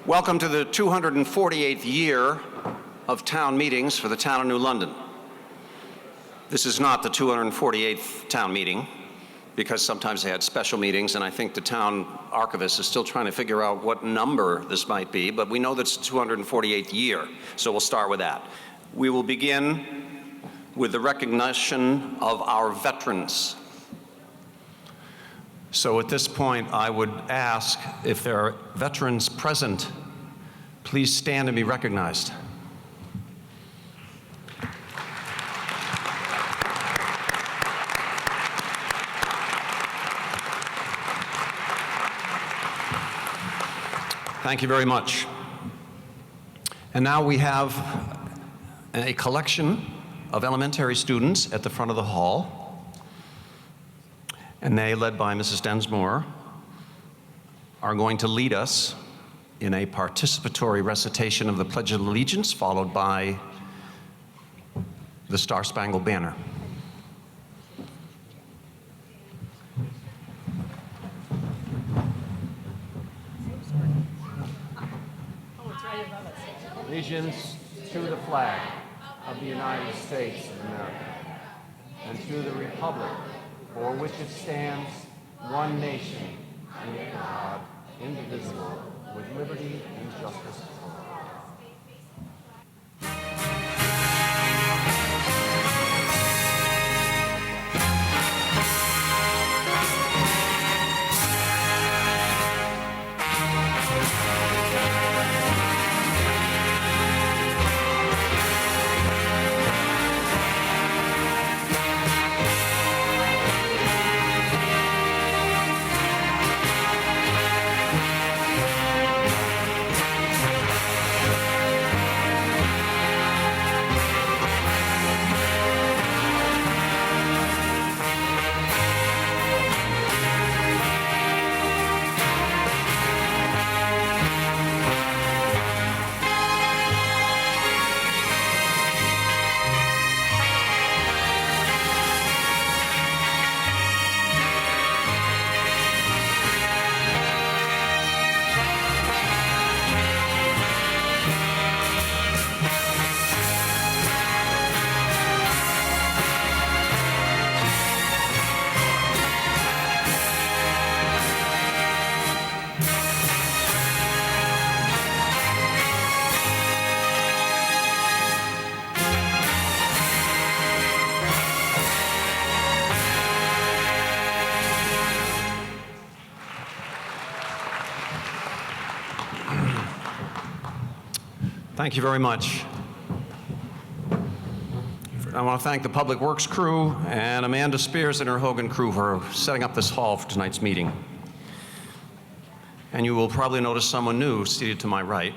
Welcome to the 248th year of town meetings for the town of New London. This is not the 248th town meeting, because sometimes they had special meetings, and I think the town archivist is still trying to figure out what number this might be, but we know that's the 248th year, so we'll start with that. We will begin with the recognition of our veterans. So at this point, I would ask if there are veterans present, please stand and be recognized. Thank you very much. And now we have a collection of elementary students at the front of the hall. And they, led by Mrs. Densmore, are going to lead us in a participatory recitation of the Pledge of Allegiance, followed by the Star-Spangled Banner. Allegiance to the flag of the United States of America, and to the republic for which it stands, one nation, under God, indivisible, with liberty and justice for all. Thank you very much. I want to thank the Public Works crew and Amanda Spears and her Hogan crew for setting up this hall for tonight's meeting. And you will probably notice someone new seated to my right.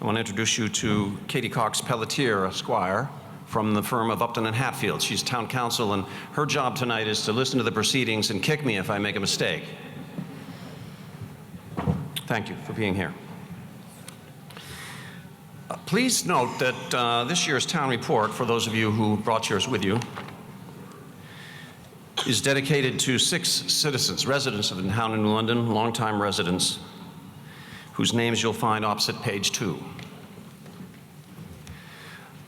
I want to introduce you to Katie Cox Pelletier, Esquire, from the firm of Upton and Hatfield. She's town council, and her job tonight is to listen to the proceedings and kick me if I make a mistake. Thank you for being here. Please note that this year's town report, for those of you who brought yours with you, is dedicated to 6 citizens, residents of the town of New London, longtime residents, whose names you'll find opposite page 2.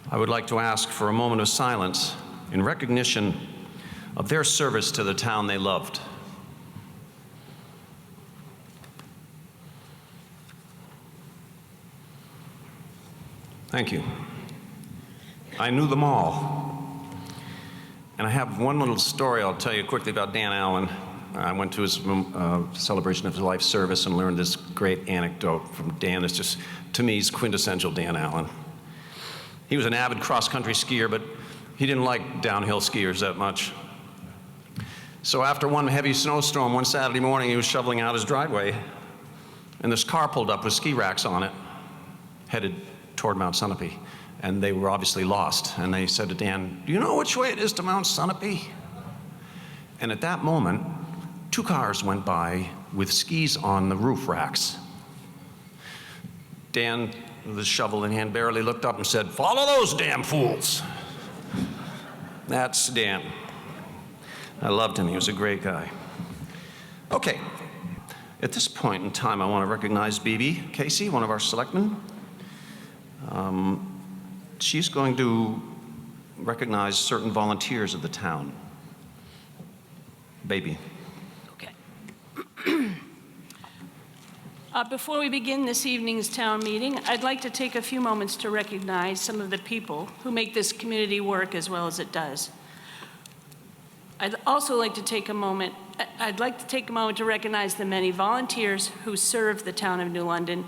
I would like to ask for a moment of silence in recognition of their service to the town they loved. Thank you. I knew them all. And I have one little story I'll tell you quickly about Dan Allen. I went to his celebration of his life service and learned this great anecdote from Dan. It's just, to me, he's quintessential Dan Allen. He was an avid cross-country skier, but he didn't like downhill skiers that much. So after one heavy snowstorm, one Saturday morning, he was shoveling out his driveway, and this car pulled up with ski racks on it, headed toward Mount Sunapee, and they were obviously lost. And they said to Dan, "Do you know which way it is to Mount Sunapee?" And at that moment, 2 cars went by with skis on the roof racks. Dan, with his shovel in hand, barely looked up and said, "Follow those damn fools." That's Dan. I loved him. He was a great guy. Okay. At this point in time, I want to recognize Bibi Casey, one of our selectmen. She's going to recognize certain volunteers of the town. Baby. Okay. Before we begin this evening's town meeting, I'd like to take a few moments to recognize some of the people who make this community work as well as it does. I'd like to take a moment to recognize the many volunteers who serve the town of New London.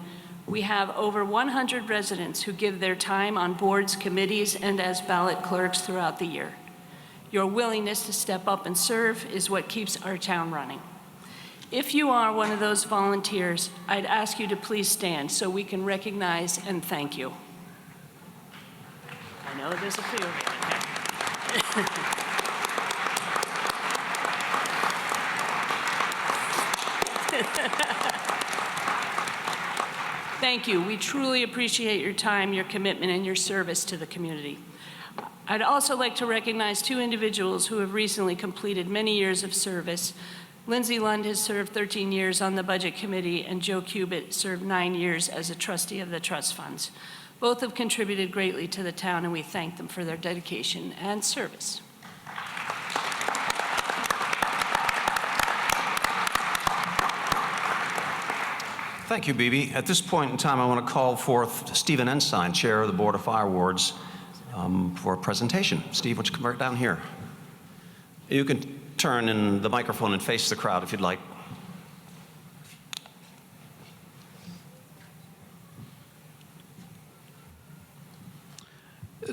We have over 100 residents who give their time on boards, committees, and as ballot clerks throughout the year. Your willingness to step up and serve is what keeps our town running. If you are one of those volunteers, I'd ask you to please stand so we can recognize and thank you. I know there's a few of you. Thank you. We truly appreciate your time, your commitment, and your service to the community. I'd also like to recognize two individuals who have recently completed many years of service. Lindsay Lund has served 13 years on the Budget Committee, and Joe Cubitt served 9 years as a trustee of the trust funds. Both have contributed greatly to the town, and we thank them for their dedication and service. Thank you, Bibi. At this point in time, I want to call forth Stephen Ensign, Chair of the Board of Fire Wards, for a presentation. Steve, why don't you come right down here? You can turn in the microphone and face the crowd if you'd like.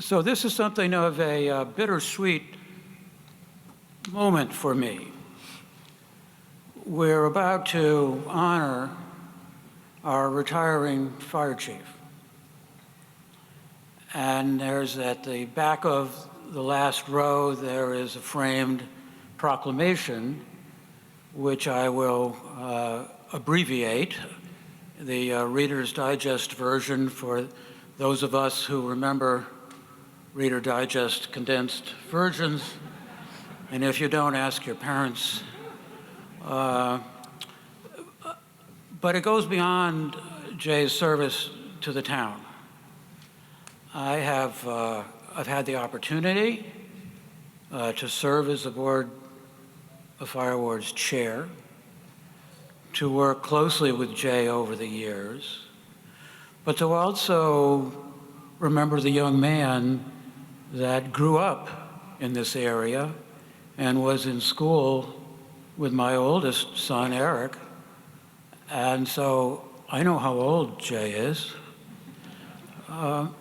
So this is something of a bittersweet moment for me. We're about to honor our retiring fire chief. And there's at the back of the last row, there is a framed proclamation, which I will abbreviate. The Reader's Digest version for those of us who remember Reader Digest condensed versions. And if you don't, ask your parents. But it goes beyond Jay's service to the town. I've had the opportunity to serve as the Board of Fire Wards chair, to work closely with Jay over the years, but to also remember the young man that grew up in this area and was in school with my oldest son, Eric. And so I know how old Jay is. And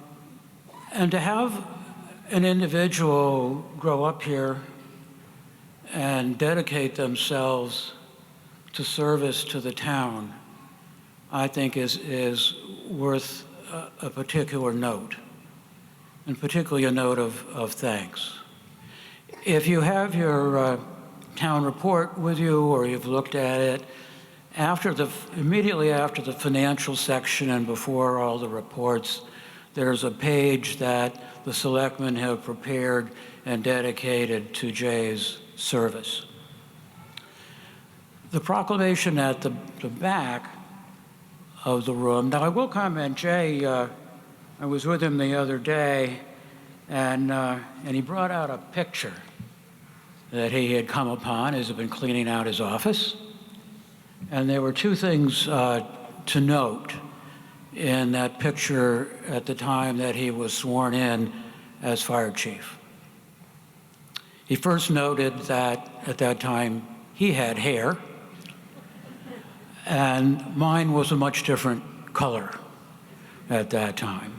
to have an individual grow up here and dedicate themselves to service to the town, I think is worth a particular note, and particularly a note of thanks. If you have your town report with you, or you've looked at it, immediately after the financial section and before all the reports, there's a page that the selectmen have prepared and dedicated to Jay's service. The proclamation at the back of the room, now I will comment, Jay, I was with him the other day, and he brought out a picture that he had come upon as he'd been cleaning out his office. And there were two things to note in that picture at the time that he was sworn in as fire chief. He first noted that at that time he had hair, and mine was a much different color at that time.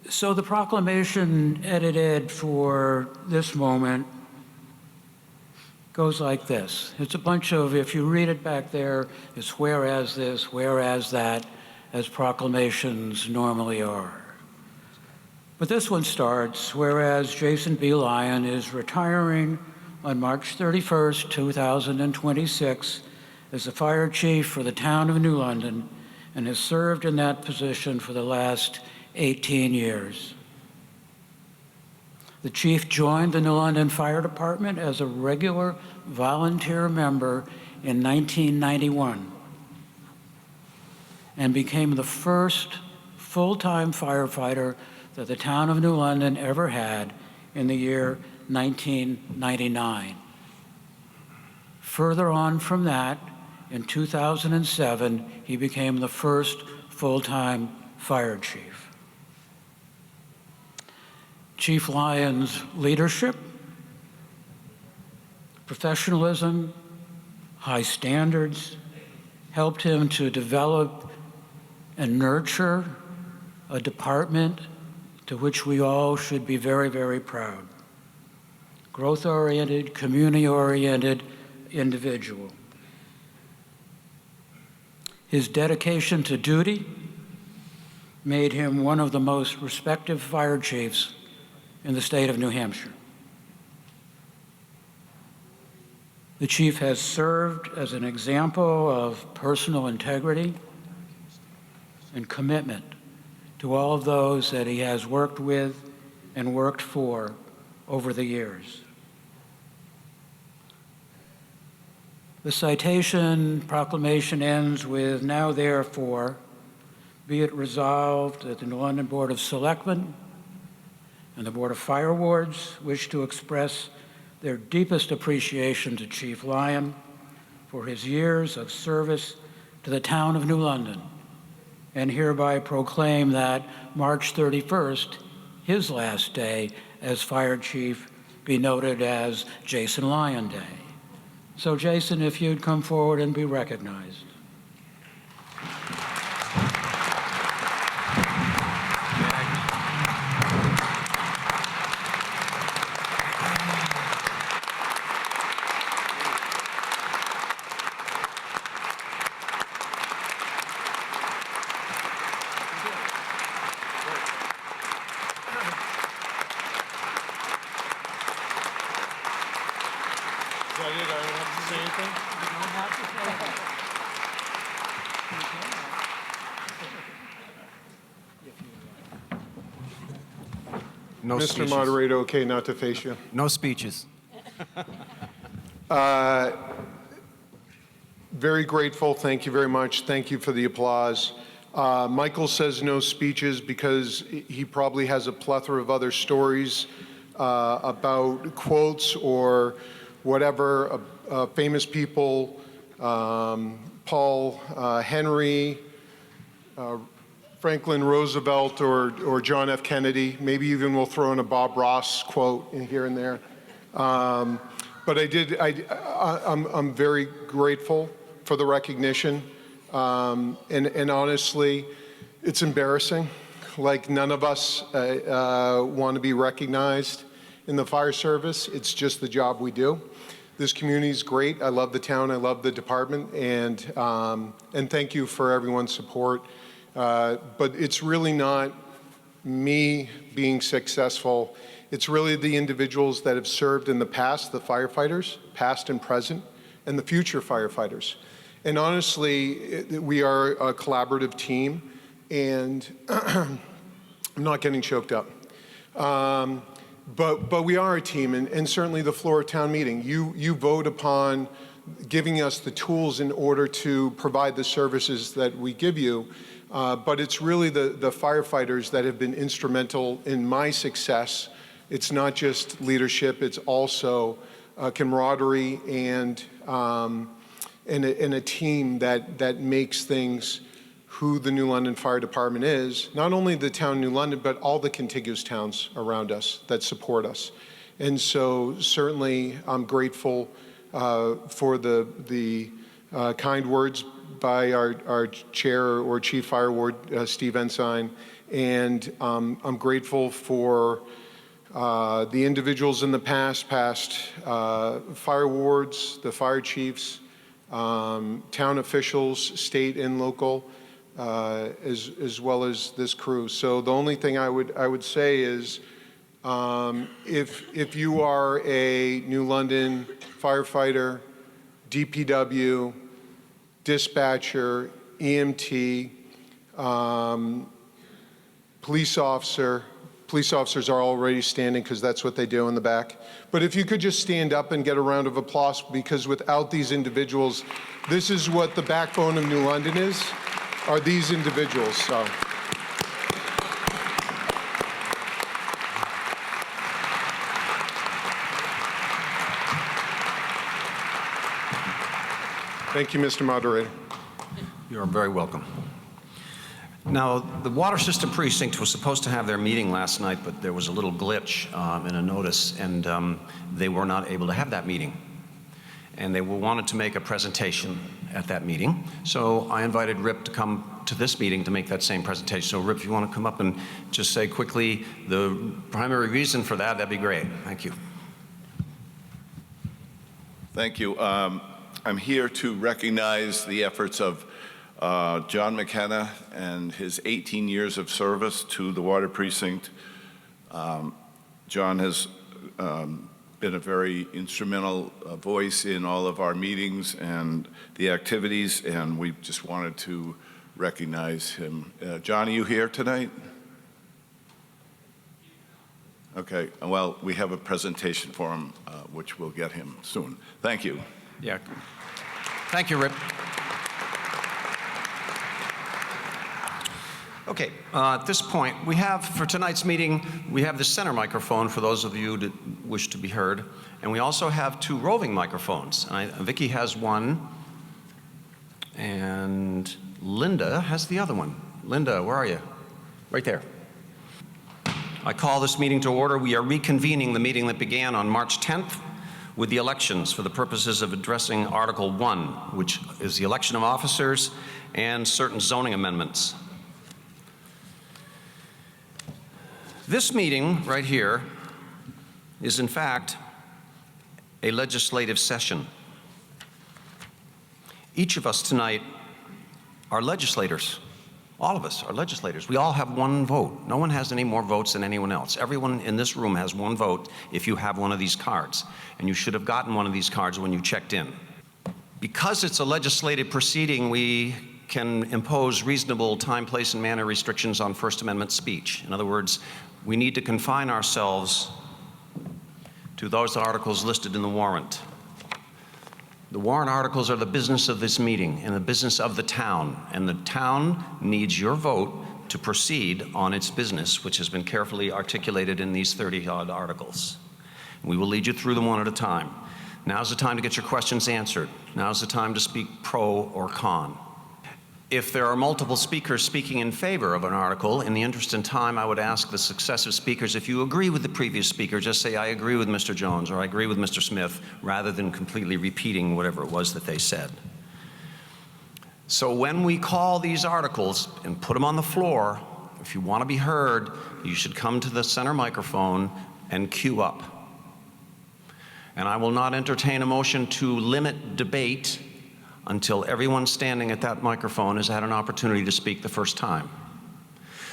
So the proclamation edited for this moment goes like this. It's a bunch of, if you read it back there, it's whereas this, whereas that, as proclamations normally are. But this one starts, whereas Jason B. Lyon is retiring on March 31st, 2026 as the fire chief for the town of New London, and has served in that position for the last 18 years. The chief joined the New London Fire Department as a regular volunteer member in 1991 and became the first full-time firefighter that the town of New London ever had in the year 1999. Further on from that, in 2007, he became the first full-time fire chief. Chief Lyon's leadership, professionalism, high standards helped him to develop and nurture a department to which we all should be very, very proud. Growth-oriented, community-oriented individual. His dedication to duty made him one of the most respected fire chiefs in the state of New Hampshire. The chief has served as an example of personal integrity and commitment to all of those that he has worked with and worked for over the years. The citation proclamation ends with, "Now therefore, be it resolved that the New London Board of Selectmen and the Board of Fire Wards wish to express their deepest appreciation to Chief Lyon for his years of service to the town of New London, and hereby proclaim that March 31st, his last day as fire chief, be noted as Jason Lyon Day." So Jason, if you'd come forward and be recognized. No Mr. speeches. Moderator, okay not to face you? No speeches. Very grateful. Thank you very much. Thank you for the applause. Michael says no speeches because he probably has a plethora of other stories about quotes or whatever, famous people, Paul Henry, Franklin Roosevelt, or John F. Kennedy. Maybe even we'll throw in a Bob Ross quote in here and there. But I'm very grateful for the recognition. And honestly, it's embarrassing. Like, none of us want to be recognized in the fire service. It's just the job we do. This community is great. I love the town. I love the department. And thank you for everyone's support. But it's really not me being successful. It's really the individuals that have served in the past, the firefighters, past and present, and the future firefighters. And honestly, we are a collaborative team, and I'm not getting choked up. But we are a team, and certainly the floor of town meeting. You vote upon giving us the tools in order to provide the services that we give you. But it's really the firefighters that have been instrumental in my success. It's not just leadership, it's also camaraderie and a team that makes things who the New London Fire Department is, not only the town of New London, but all the contiguous towns around us that support us. And so certainly I'm grateful for the kind words by our chair or chief fire ward, Steve Ensign, and I'm grateful for the individuals in the past fire wards, the fire chiefs, town officials, state and local, as well as this crew. So the only thing I would say is, if you are a New London firefighter, DPW, dispatcher, EMT, police officer, Police officers are already standing because that's what they do in the back. But if you could just stand up and get a round of applause, because without these individuals, this is what the backbone of New London is, are these individuals. So. Thank you, Mr. Moderator. You're very welcome. Now, the Water System Precinct was supposed to have their meeting last night, but there was a little glitch in a notice, and they were not able to have that meeting. And they wanted to make a presentation at that meeting. So I invited Rip to come to this meeting to make that same presentation. So Rip, if you want to come up and just say quickly the primary reason for that, that'd be great. Thank you. Thank you. I'm here to recognize the efforts of John McKenna and his 18 years of service to the Water Precinct. John has been a very instrumental voice in all of our meetings and the activities, and we just wanted to recognize him. John, are you here tonight? Okay, well, we have a presentation for him, which we'll get him soon. Thank you. Yeah. Thank you, Rip. Okay, at this point, we have, for tonight's meeting, we have the center microphone for those of you that wish to be heard, and we also have 2 roving microphones. Vicki has one, and Linda has the other one. Linda, where are you? Right there. I call this meeting to order. We are reconvening the meeting that began on March 10th with the elections for the purposes of addressing Article 1, which is the election of officers and certain zoning amendments. This meeting right here is in fact a legislative session. Each of us tonight are legislators. All of us are legislators. We all have one vote. No one has any more votes than anyone else. Everyone in this room has one vote if you have one of these cards. And you should have gotten one of these cards when you checked in. Because it's a legislative proceeding, we can impose reasonable time, place, and manner restrictions on First Amendment speech. In other words, we need to confine ourselves to those articles listed in the warrant. The warrant articles are the business of this meeting and the business of the town, and the town needs your vote to proceed on its business, which has been carefully articulated in these 30-odd articles. We will lead you through them one at a time. Now's the time to get your questions answered. Now's the time to speak pro or con. If there are multiple speakers speaking in favor of an article, in the interest of time, I would ask the successive speakers, if you agree with the previous speaker, just say, I agree with Mr. Jones, or I agree with Mr. Smith, rather than completely repeating whatever it was that they said. So when we call these articles and put them on the floor, if you want to be heard, you should come to the center microphone and queue up. And I will not entertain a motion to limit debate until everyone standing at that microphone has had an opportunity to speak the first time.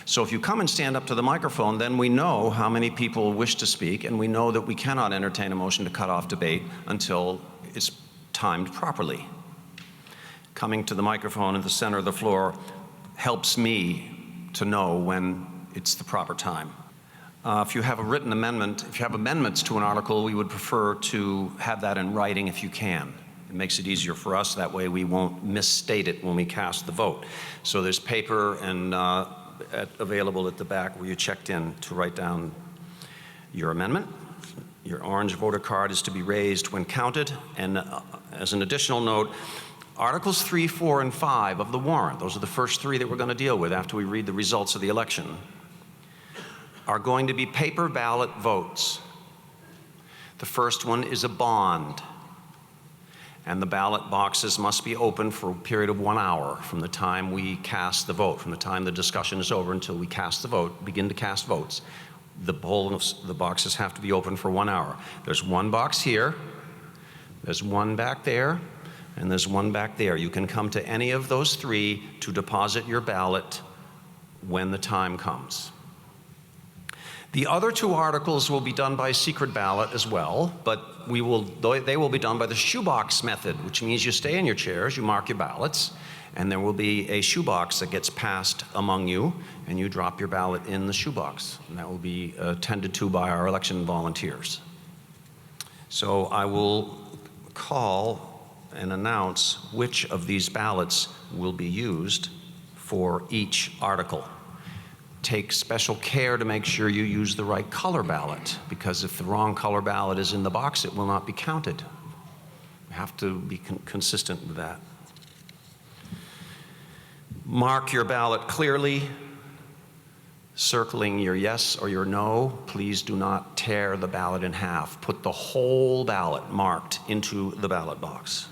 So if you come and stand up to the microphone, then we know how many people wish to speak, and we know that we cannot entertain a motion to cut off debate until it's timed properly. Coming to the microphone at the center of the floor helps me to know when it's the proper time. If you have a written amendment, if you have amendments to an article, we would prefer to have that in writing if you can. It makes it easier for us. That way we won't misstate it when we cast the vote. So there's paper and available at the back where you checked in to write down your amendment. Your orange voter card is to be raised when counted. And as an additional note, Articles 3, 4, and 5 of the warrant, those are the first 3 that we're going to deal with after we read the results of the election, are going to be paper ballot votes. The first one is a bond. And the ballot boxes must be open for a period of 1 hour from the time we cast the vote, from the time the discussion is over until we cast the vote, begin to cast votes. The boxes have to be open for 1 hour. There's one box here, there's one back there, and there's one back there. You can come to any of those 3 to deposit your ballot when the time comes. The other 2 articles will be done by secret ballot as well, but they will be done by the shoebox method, which means you stay in your chairs, you mark your ballots, And there will be a shoebox that gets passed among you, and you drop your ballot in the shoebox. And that will be attended to by our election volunteers. So I will call and announce which of these ballots will be used for each article. Take special care to make sure you use the right color ballot, because if the wrong color ballot is in the box, it will not be counted. You have to be consistent with that. Mark your ballot clearly, circling your yes or your no. Please do not tear the ballot in half. Put the whole ballot marked into the ballot box.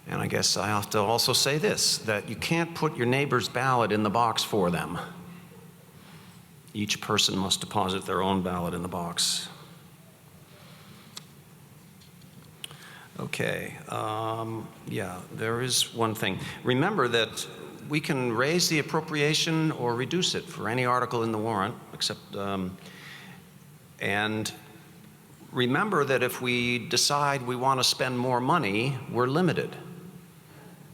And I guess I have to also say this, that you can't put your neighbor's ballot in the box for them. Each person must deposit their own ballot in the box. Okay, yeah, there is one thing. Remember that we can raise the appropriation or reduce it for any article in the warrant, except, and remember that if we decide we want to spend more money, we're limited.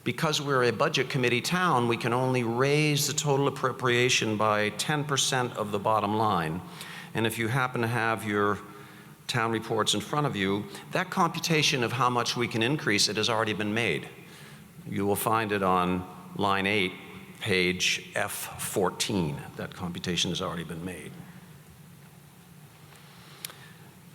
Because we're a budget committee town, we can only raise the total appropriation by 10% of the bottom line. And if you happen to have your town reports in front of you, that computation of how much we can increase it has already been made. You will find it on line 8, page F14. That computation has already been made.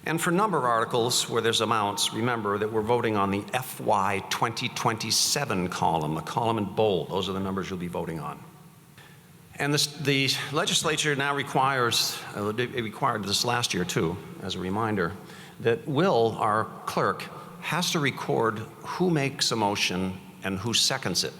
And for number articles where there's amounts, remember that we're voting on the FY 2027 column, the column in bold. Those are the numbers you'll be voting on. And the legislature now requires, it required this last year too, as a reminder, that Will, our clerk, has to record who makes a motion and who seconds it.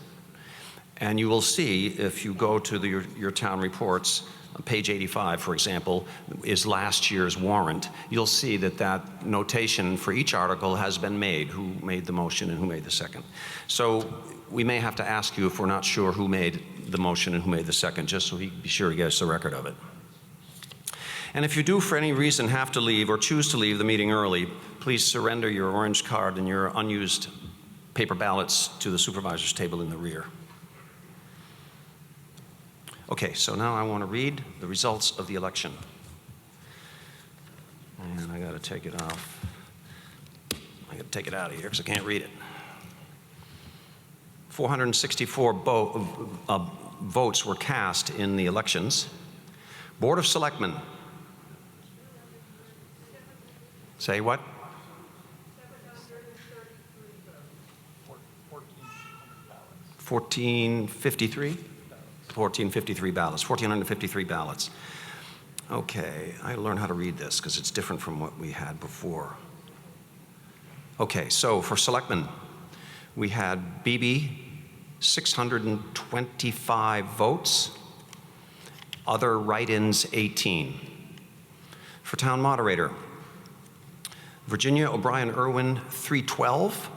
And you will see, if you go to your town reports, page 85, for example, is last year's warrant. You'll see that that notation for each article has been made, who made the motion and who made the second. So we may have to ask you if we're not sure who made the motion and who made the second, just so he can be sure he gets a record of it. And if you do, for any reason, have to leave or choose to leave the meeting early, please surrender your orange card and your unused paper ballots to the supervisor's table in the rear. Okay, so now I want to read the results of the election. And I got to take it off. I got to take it out of here because I can't read it. 464 votes were cast in the elections. Board of Selectmen. Say what? 1453? 1453 ballots, 1,453 ballots. Okay, I learned how to read this because it's different from what we had before. Okay, so for Selectmen, we had Beebe, 625 votes. Other write-ins, 18. For Town Moderator, Virginia O'Brien Irwin, 312.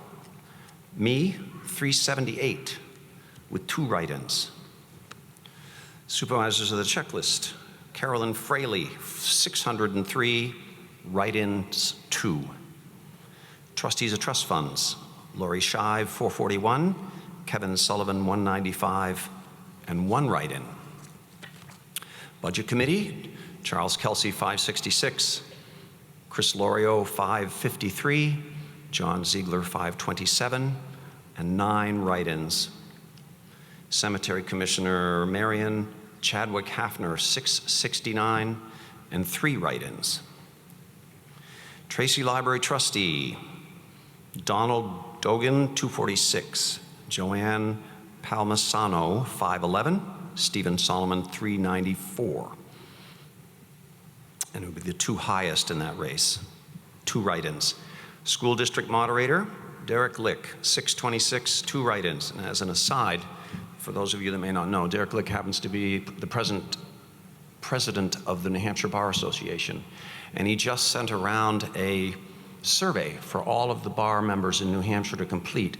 Me, 378, with 2 write-ins. Supervisors of the checklist, Carolyn Fraley, 603, write-ins, 2. Trustees of trust funds, Lori Shive, 441, Kevin Sullivan, 195, and 1 write-in. Budget Committee, Charles Kelsey, 566, Chris Lorio, 553, John Ziegler, 527, and 9 write-ins. Cemetery Commissioner Marion Chadwick Hafner, 669, and 3 write-ins. Tracy Library Trustee, Donald Dogan, 246, Joanne Palmisano, 511, Stephen Solomon, 394. And it would be the 2 highest in that race, 2 write-ins. School District Moderator, Derek Lick, 626, 2 write-ins. And as an aside, for those of you that may not know, Derek Lick happens to be the president of the New Hampshire Bar Association. And he just sent around a survey for all of the bar members in New Hampshire to complete,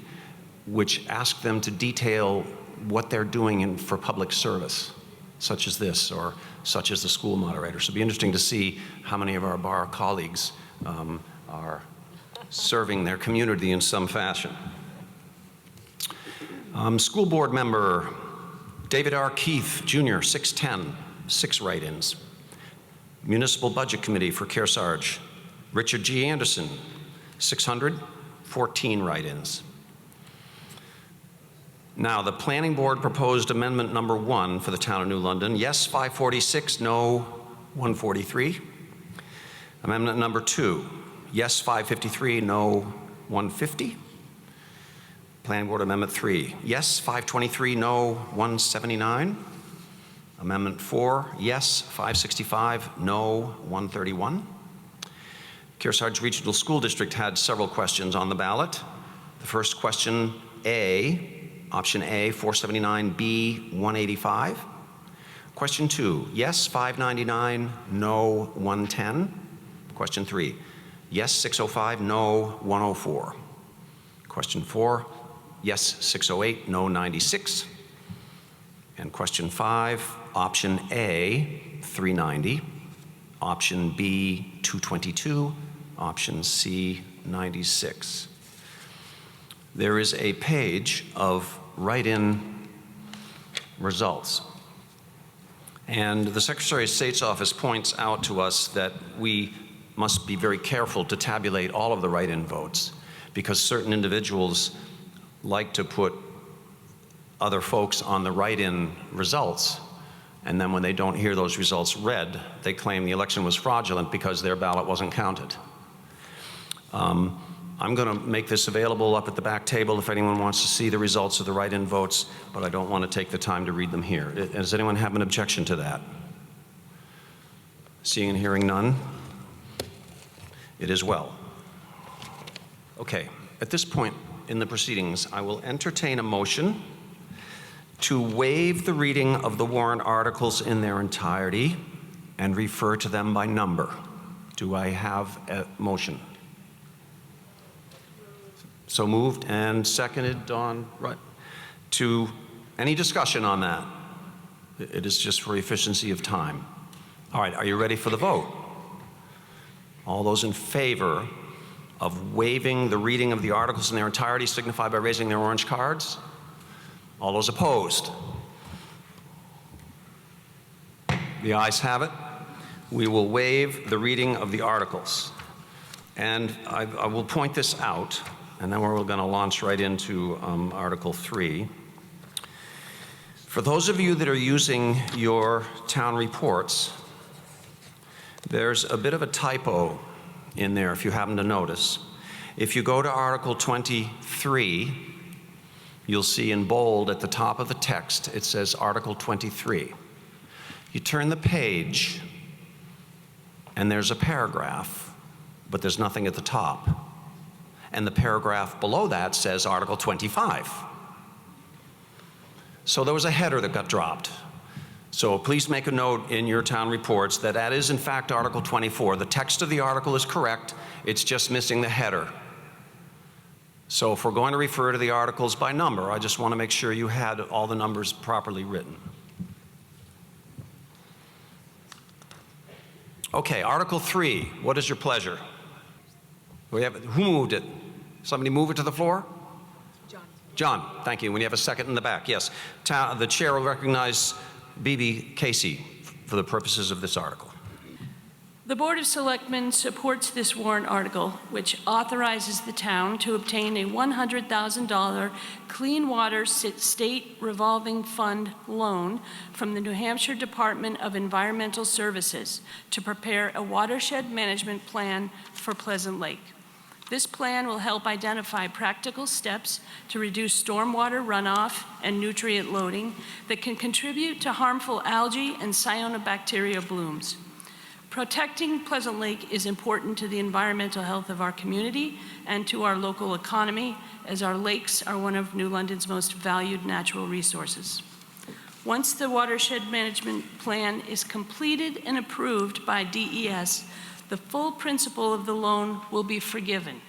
which asked them to detail what they're doing for public service, such as this, or such as the school moderator. So it'll be interesting to see how many of our bar colleagues are serving their community in some fashion. School board member David R. Keith, Jr., 610, 6 write-ins. Municipal Budget Committee for Kearsarge, Richard G. Anderson, 600, 14 write-ins. Now, the Planning Board proposed amendment number 1 for the town of New London. Yes, 546, no, 143. Amendment number 2, yes, 553, no, 150. Planning Board Amendment 3, yes, 523, no, 179. Amendment 4, yes, 565, no, 131. Kearsarge Regional School District had several questions on the ballot. The first question, option A, 479B, 185. Question 2, yes, 599, no, 110. Question 3, yes, 605, no, 104. Question 4, yes, 608, no, 96. And question 5, option A, 390. Option B, 222. Option C, 96. There is a page of write-in results. And the Secretary of State's office points out to us that we must be very careful to tabulate all of the write-in votes, because certain individuals like to put other folks on the write-in results, and then when they don't hear those results read, they claim the election was fraudulent because their ballot wasn't counted. I'm going to make this available up at the back table if anyone wants to see the results of the write-in votes, but I don't want to take the time to read them here. Does anyone have an objection to that? Seeing and hearing none, it is well. Okay, at this point in the proceedings, I will entertain a motion to waive the reading of the warrant articles in their entirety and refer to them by number. Do I have a motion? So moved and seconded on, right. To any discussion on that? It is just for efficiency of time. All right, are you ready for the vote? All those in favor of waiving the reading of the articles in their entirety signify by raising their orange cards. All those opposed? The ayes have it. We will waive the reading of the articles. And I will point this out, and then we're going to launch right into Article 3. For those of you that are using your town reports, there's a bit of a typo in there, if you happen to notice. If you go to Article 23, you'll see in bold at the top of the text, it says Article 23. You turn the page, and there's a paragraph, but there's nothing at the top. And the paragraph below that says Article 25. So there was a header that got dropped. So please make a note in your town reports that that is in fact Article 24. The text of the article is correct, it's just missing the header. So if we're going to refer to the articles by number, I just want to make sure you had all the numbers properly written. Okay, Article 3, what is your pleasure? Who moved it? Somebody move it to the floor? John, thank you. When you have a second in the back, yes. The chair will recognize B.B. Casey for the purposes of this article. The Board of Selectmen supports this warrant article, which authorizes the town to obtain a $100,000 Clean Water State Revolving Fund loan from the New Hampshire Department of Environmental Services to prepare a watershed management plan for Pleasant Lake. This plan will help identify practical steps to reduce stormwater runoff and nutrient loading that can contribute to harmful algae and cyanobacteria blooms. Protecting Pleasant Lake is important to the environmental health of our community and to our local economy, as our lakes are one of New London's most valued natural resources. Once the watershed management plan is completed and approved by DES, the full principal of the loan will be forgiven.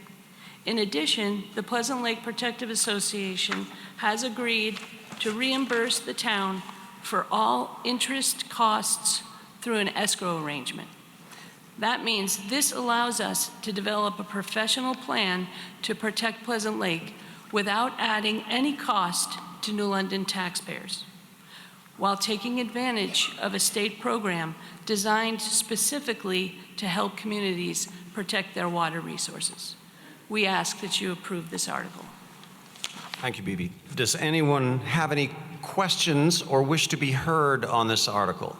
In addition, the Pleasant Lake Protective Association has agreed to reimburse the town for all interest costs through an escrow arrangement. That means this allows us to develop a professional plan to protect Pleasant Lake without adding any cost to New London taxpayers, while taking advantage of a state program designed specifically to help communities protect their water resources. We ask that you approve this article. Thank you, Bibi. Does anyone have any questions or wish to be heard on this article?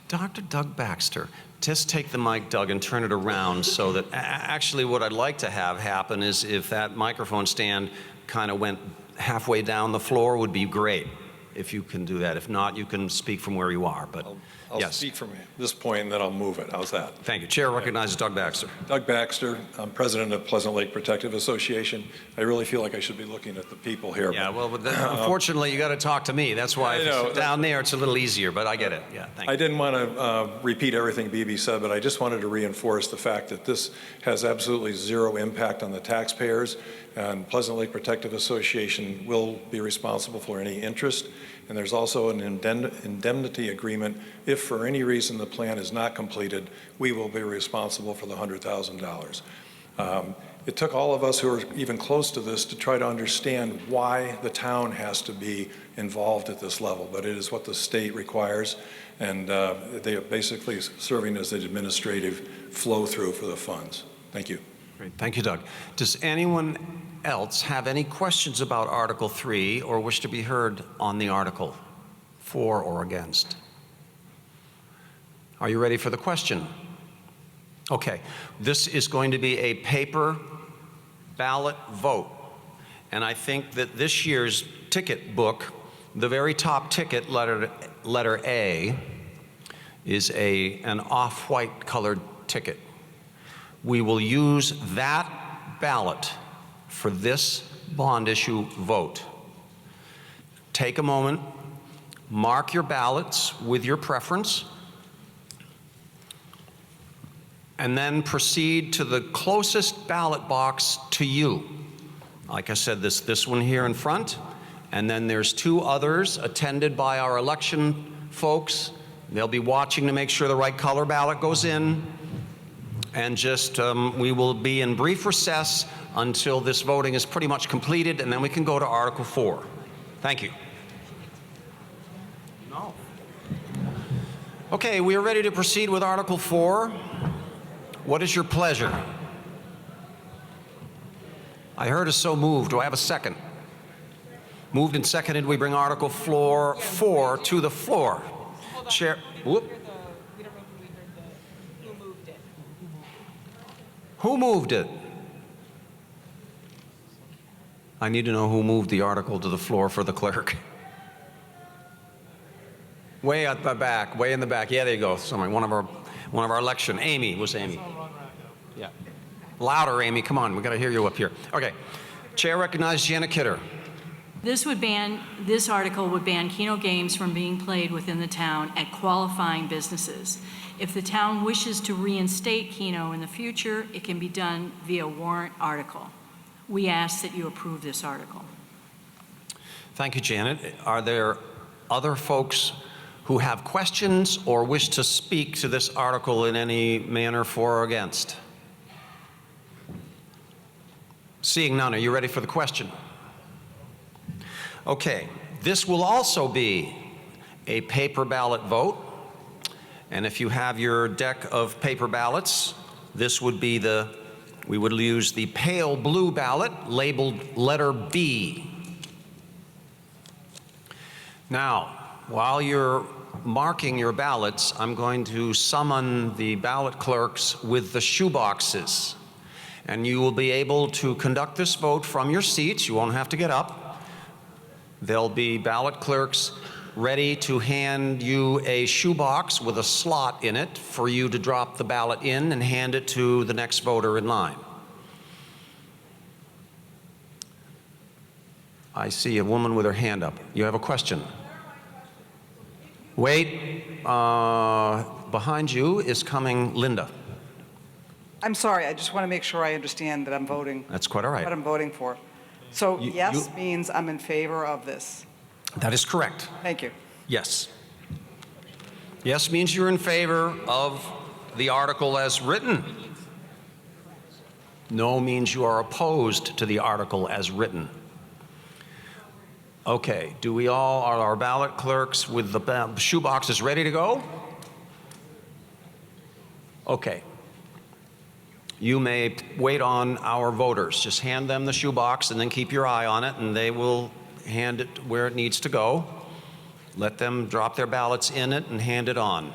Dr. Doug Baxter, just take the mic, Doug, and turn it around so that actually what I'd like to have happen is if that microphone stand kind of went halfway down the floor would be great, if you can do that. If not, you can speak from where you are, but I'll yes. speak from this point and then I'll move it. How's that? Thank you. Chair recognizes Doug Baxter. Doug Baxter, I'm president of Pleasant Lake Protective Association. I really feel like I should be looking at the people here. Yeah, well, but unfortunately, you got to talk to me. That's why if it's down there, it's a little easier, but I get it. Yeah, thank you. I didn't want to repeat everything Bibi said, but I just wanted to reinforce the fact that this has absolutely zero impact on the taxpayers, and Pleasant Lake Protective Association will be responsible for any interest. And there's also an indemnity agreement. If for any reason the plan is not completed, we will be responsible for the $100,000. It took all of us who are even close to this to try to understand why the town has to be involved at this level, but it is what the state requires, and they are basically serving as an administrative flow-through for the funds. Thank you. Great. Thank you, Doug. Does anyone else have any questions about Article 3 or wish to be heard on the article, for or against? Are you ready for the question? Okay. This is going to be a paper ballot vote. And I think that this year's ticket book, the very top ticket, letter A, is an off-white colored ticket. We will use that ballot for this bond issue vote. Take a moment, mark your ballots with your preference, and then proceed to the closest ballot box to you. Like I said, this one here in front, and then there's two others attended by our election folks. They'll be watching to make sure the right color ballot goes in. And just, we will be in brief recess until this voting is pretty much completed, and then we can go to Article 4. Thank you. No. Okay, we are ready to proceed with Article 4. What is your pleasure? I heard a so moved. Do I have a second? Moved and seconded, we bring Article 4 to the floor. Chair, whoop. Who moved it? I need to know who moved the article to the floor for the clerk. Way at the back, way in the back. Yeah, there you go. Somebody, one of our election. Amy, was Amy? Yeah. Louder, Amy. Come on, we got to hear you up here. Okay. Chair recognizes Jana Kidder. This article would ban Keno games from being played within the town at qualifying businesses. If the town wishes to reinstate Keno in the future, it can be done via warrant article. We ask that you approve this article. Thank you, Janet. Are there other folks who have questions or wish to speak to this article in any manner for or against? Seeing none, are you ready for the question? Okay, this will also be a paper ballot vote. And if you have your deck of paper ballots, this would be we would use the pale blue ballot labeled letter B. Now, while you're marking your ballots, I'm going to summon the ballot clerks with the shoe boxes. And you will be able to conduct this vote from your seats. You won't have to get up. There'll be ballot clerks ready to hand you a shoebox with a slot in it for you to drop the ballot in and hand it to the next voter in line. I see a woman with her hand up. You have a question? Wait, behind you is coming Linda. I'm sorry, I just want to make sure I understand that I'm voting. That's quite all right. What I'm voting for. So yes means I'm in favor of this. That is correct. Thank you. Yes. Yes means you're in favor of the article as written. No means you are opposed to the article as written. Okay, are our ballot clerks with the shoe boxes ready to go? Okay. You may wait on our voters. Just hand them the shoebox and then keep your eye on it, and they will hand it where it needs to go. Let them drop their ballots in it and hand it on.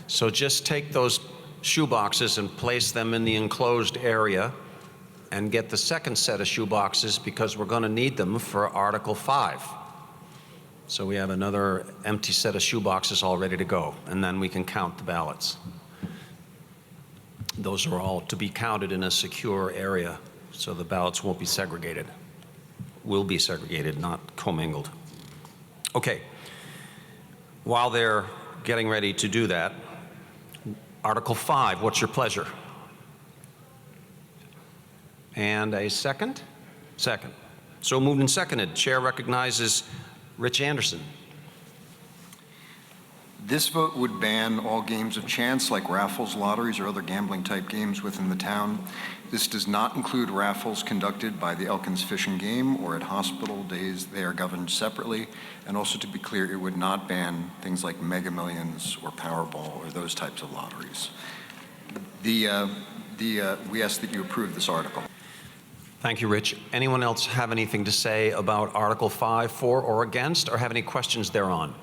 So just take those shoeboxes and place them in the enclosed area and get the second set of shoeboxes because we're going to need them for Article 5. So we have another empty set of shoeboxes all ready to go, and then we can count the ballots. Those are all to be counted in a secure area, so the ballots won't be segregated. Will be segregated, not commingled. Okay. While they're getting ready to do that, Article 5, what's your pleasure? And a second? Second. So moved and seconded. Chair recognizes Rich Anderson. This vote would ban all games of chance like raffles, lotteries, or other gambling-type games within the town. This does not include raffles conducted by the Elkins Fish and Game or at hospital days. They are governed separately. And also, to be clear, it would not ban things like Mega Millions or Powerball or those types of lotteries. We ask that you approve this article. Thank you, Rich. Anyone else have anything to say about Article 5, for or against, or have any questions thereon?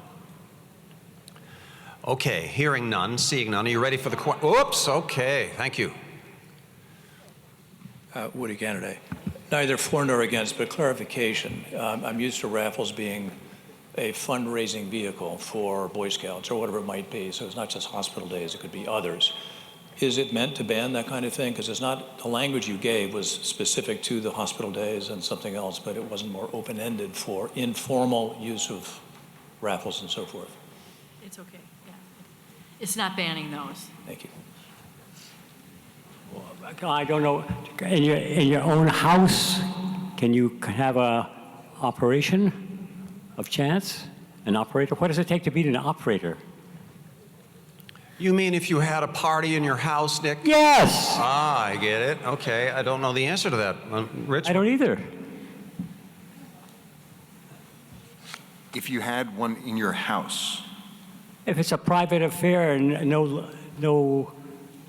Okay, hearing none, seeing none. Are you ready for the oops, okay, thank you. Woody Kennedy. Neither for nor against, but clarification. I'm used to raffles being a fundraising vehicle for Boy Scouts or whatever it might be, so it's not just hospital days, it could be others. Is it meant to ban that kind of thing? Because it's not, the language you gave was specific to the hospital days and something else, but it wasn't more open-ended for informal use of raffles and so forth. It's okay, yeah. It's not banning those. Thank you. I don't know, in your own house, can you have a operation of chance? An operator? What does it take to be an operator? You mean if you had a party in your house, Nick? Yes! Ah, I get it. Okay, I don't know the answer to that. Rich? I don't either. If you had one in your house, If it's a private affair and no,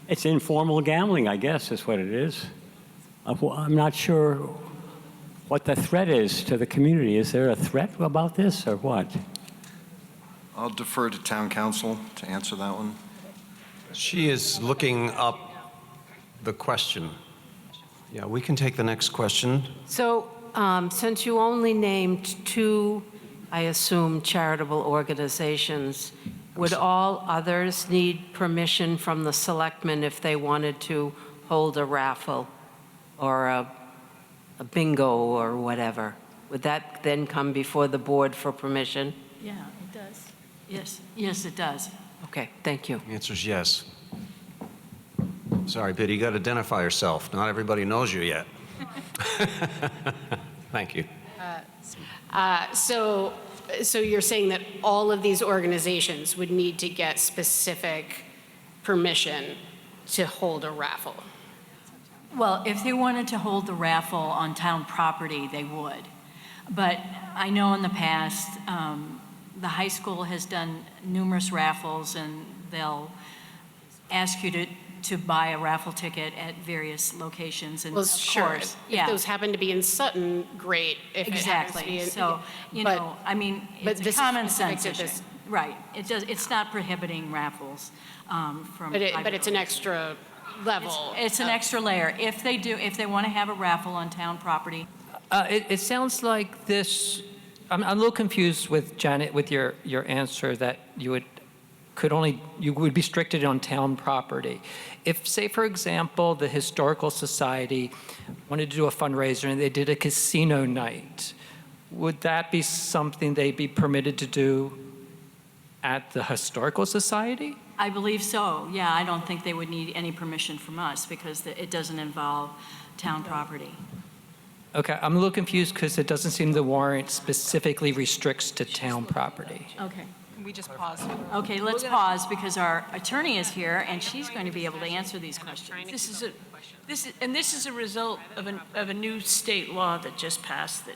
it's informal gambling, I guess, is what it is. I'm not sure what the threat is to the community. Is there a threat about this or what? I'll defer to town council to answer that one. She is looking up the question. Yeah, we can take the next question. So, since you only named two, I assume, charitable organizations, would all others need permission from the selectmen if they wanted to hold a raffle or a bingo or whatever? Would that then come before the board for permission? Yeah, it does. Yes, yes, it does. Okay, thank you. The answer is yes. Sorry, Biddy, you got to identify yourself. Not everybody knows you yet. Thank you. So you're saying that all of these organizations would need to get specific permission to hold a raffle? Well, if they wanted to hold the raffle on town property, they would. But I know in the past, the high school has done numerous raffles, and they'll ask you to buy a raffle ticket at various locations. And Well, of sure. course, If those happen to be in Sutton, great. If it happens to be exactly. in, So, I mean, but it's a this is common specific sense to issue. this. Right. It's not prohibiting raffles from. but it's private an extra level. It's an extra layer. If they want to have a raffle on town property. It sounds like this, I'm a little confused with Janet, with your answer that you would be restricted on town property. If, say, for example, the Historical Society wanted to do a fundraiser and they did a casino night, would that be something they'd be permitted to do at the Historical Society? I believe so. Yeah, I don't think they would need any permission from us because it doesn't involve town property. Okay, I'm a little confused because it doesn't seem the warrant specifically restricts to town property. Okay. Can we just pause? Okay, let's pause because our attorney is here and she's going to be able to answer these questions. This is a result of a new state law that just passed, that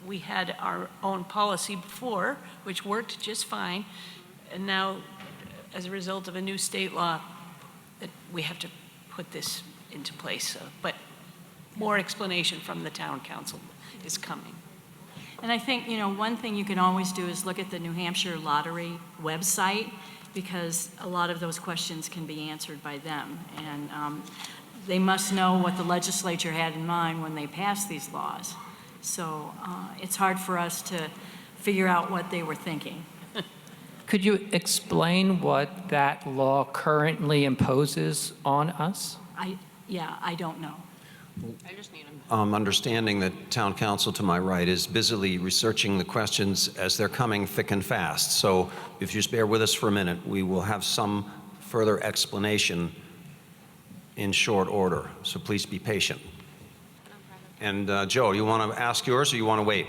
we had our own policy before, which worked just fine, and now, as a result of a new state law, that we have to put this into place. But more explanation from the town council is coming. And I think, one thing you can always do is look at the New Hampshire Lottery website, because a lot of those questions can be answered by them. And they must know what the legislature had in mind when they passed these laws. So it's hard for us to figure out what they were thinking. Could you explain what that law currently imposes on us? I don't know. I just need them. Understanding that town council to my right is busily researching the questions as they're coming thick and fast. So if you just bear with us for a minute, we will have some further explanation in short order. So please be patient. And Joe, you want to ask yours or you want to wait?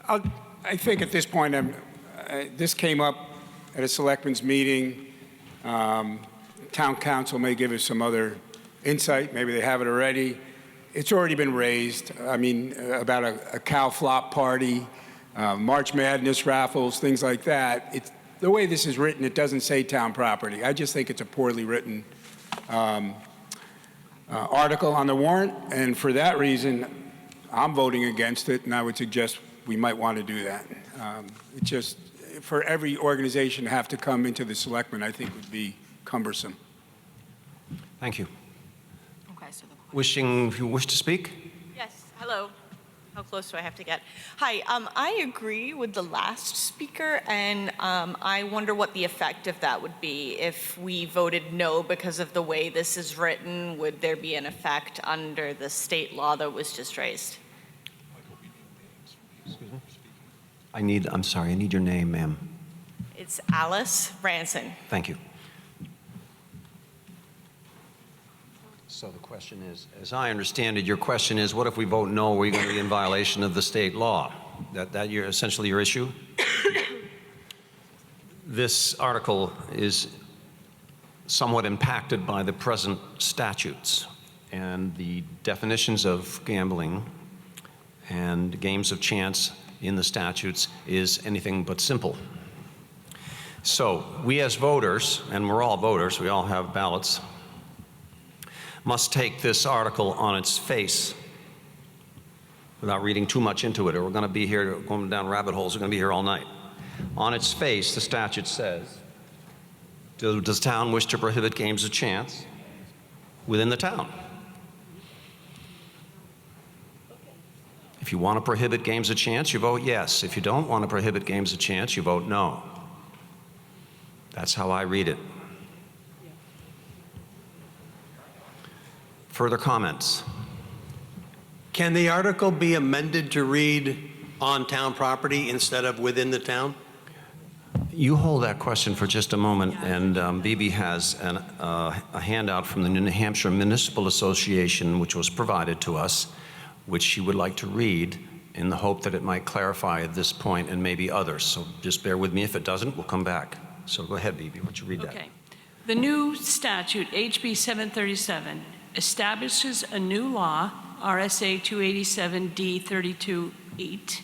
I think at this point, this came up at a selectmen's meeting. Town council may give us some other insight. Maybe they have it already. It's already been raised. I mean, about a cow flop party, March Madness raffles, things like that. The way this is written, it doesn't say town property. I just think it's a poorly written article on the warrant, and for that reason, I'm voting against it, and I would suggest we might want to do that. It just, for every organization to have to come into the selectmen, I think would be cumbersome. Thank you. Okay, so If you wish to speak? Yes, hello. How close do I have to get? Hi, I agree with the last speaker, and I wonder what the effect of that would be. If we voted no because of the way this is written, would there be an effect under the state law that was just raised? I'm sorry, I need your name, ma'am. It's Alice Ranson. Thank you. So the question is, as I understand it, your question is, what if we vote no, are we going to be in violation of the state law? That essentially your issue? This article is somewhat impacted by the present statutes and the definitions of gambling and games of chance in the statutes is anything but simple. So we as voters, and we're all voters, we all have ballots, must take this article on its face without reading too much into it, or we're going to be here going down rabbit holes. We're going to be here all night. On its face, the statute says, does town wish to prohibit games of chance within the town? If you want to prohibit games of chance, you vote yes. If you don't want to prohibit games of chance, you vote no. That's how I read it. Further comments? Can the article be amended to read on town property instead of within the town? You hold that question for just a moment, and Bibi has a handout from the New Hampshire Municipal Association, which was provided to us, which she would like to read in the hope that it might clarify at this point and maybe others. So just bear with me. If it doesn't, we'll come back. So go ahead, Bibi. Why don't you read that? Okay. The new statute, HB 737, establishes a new law, RSA 287 D32(8),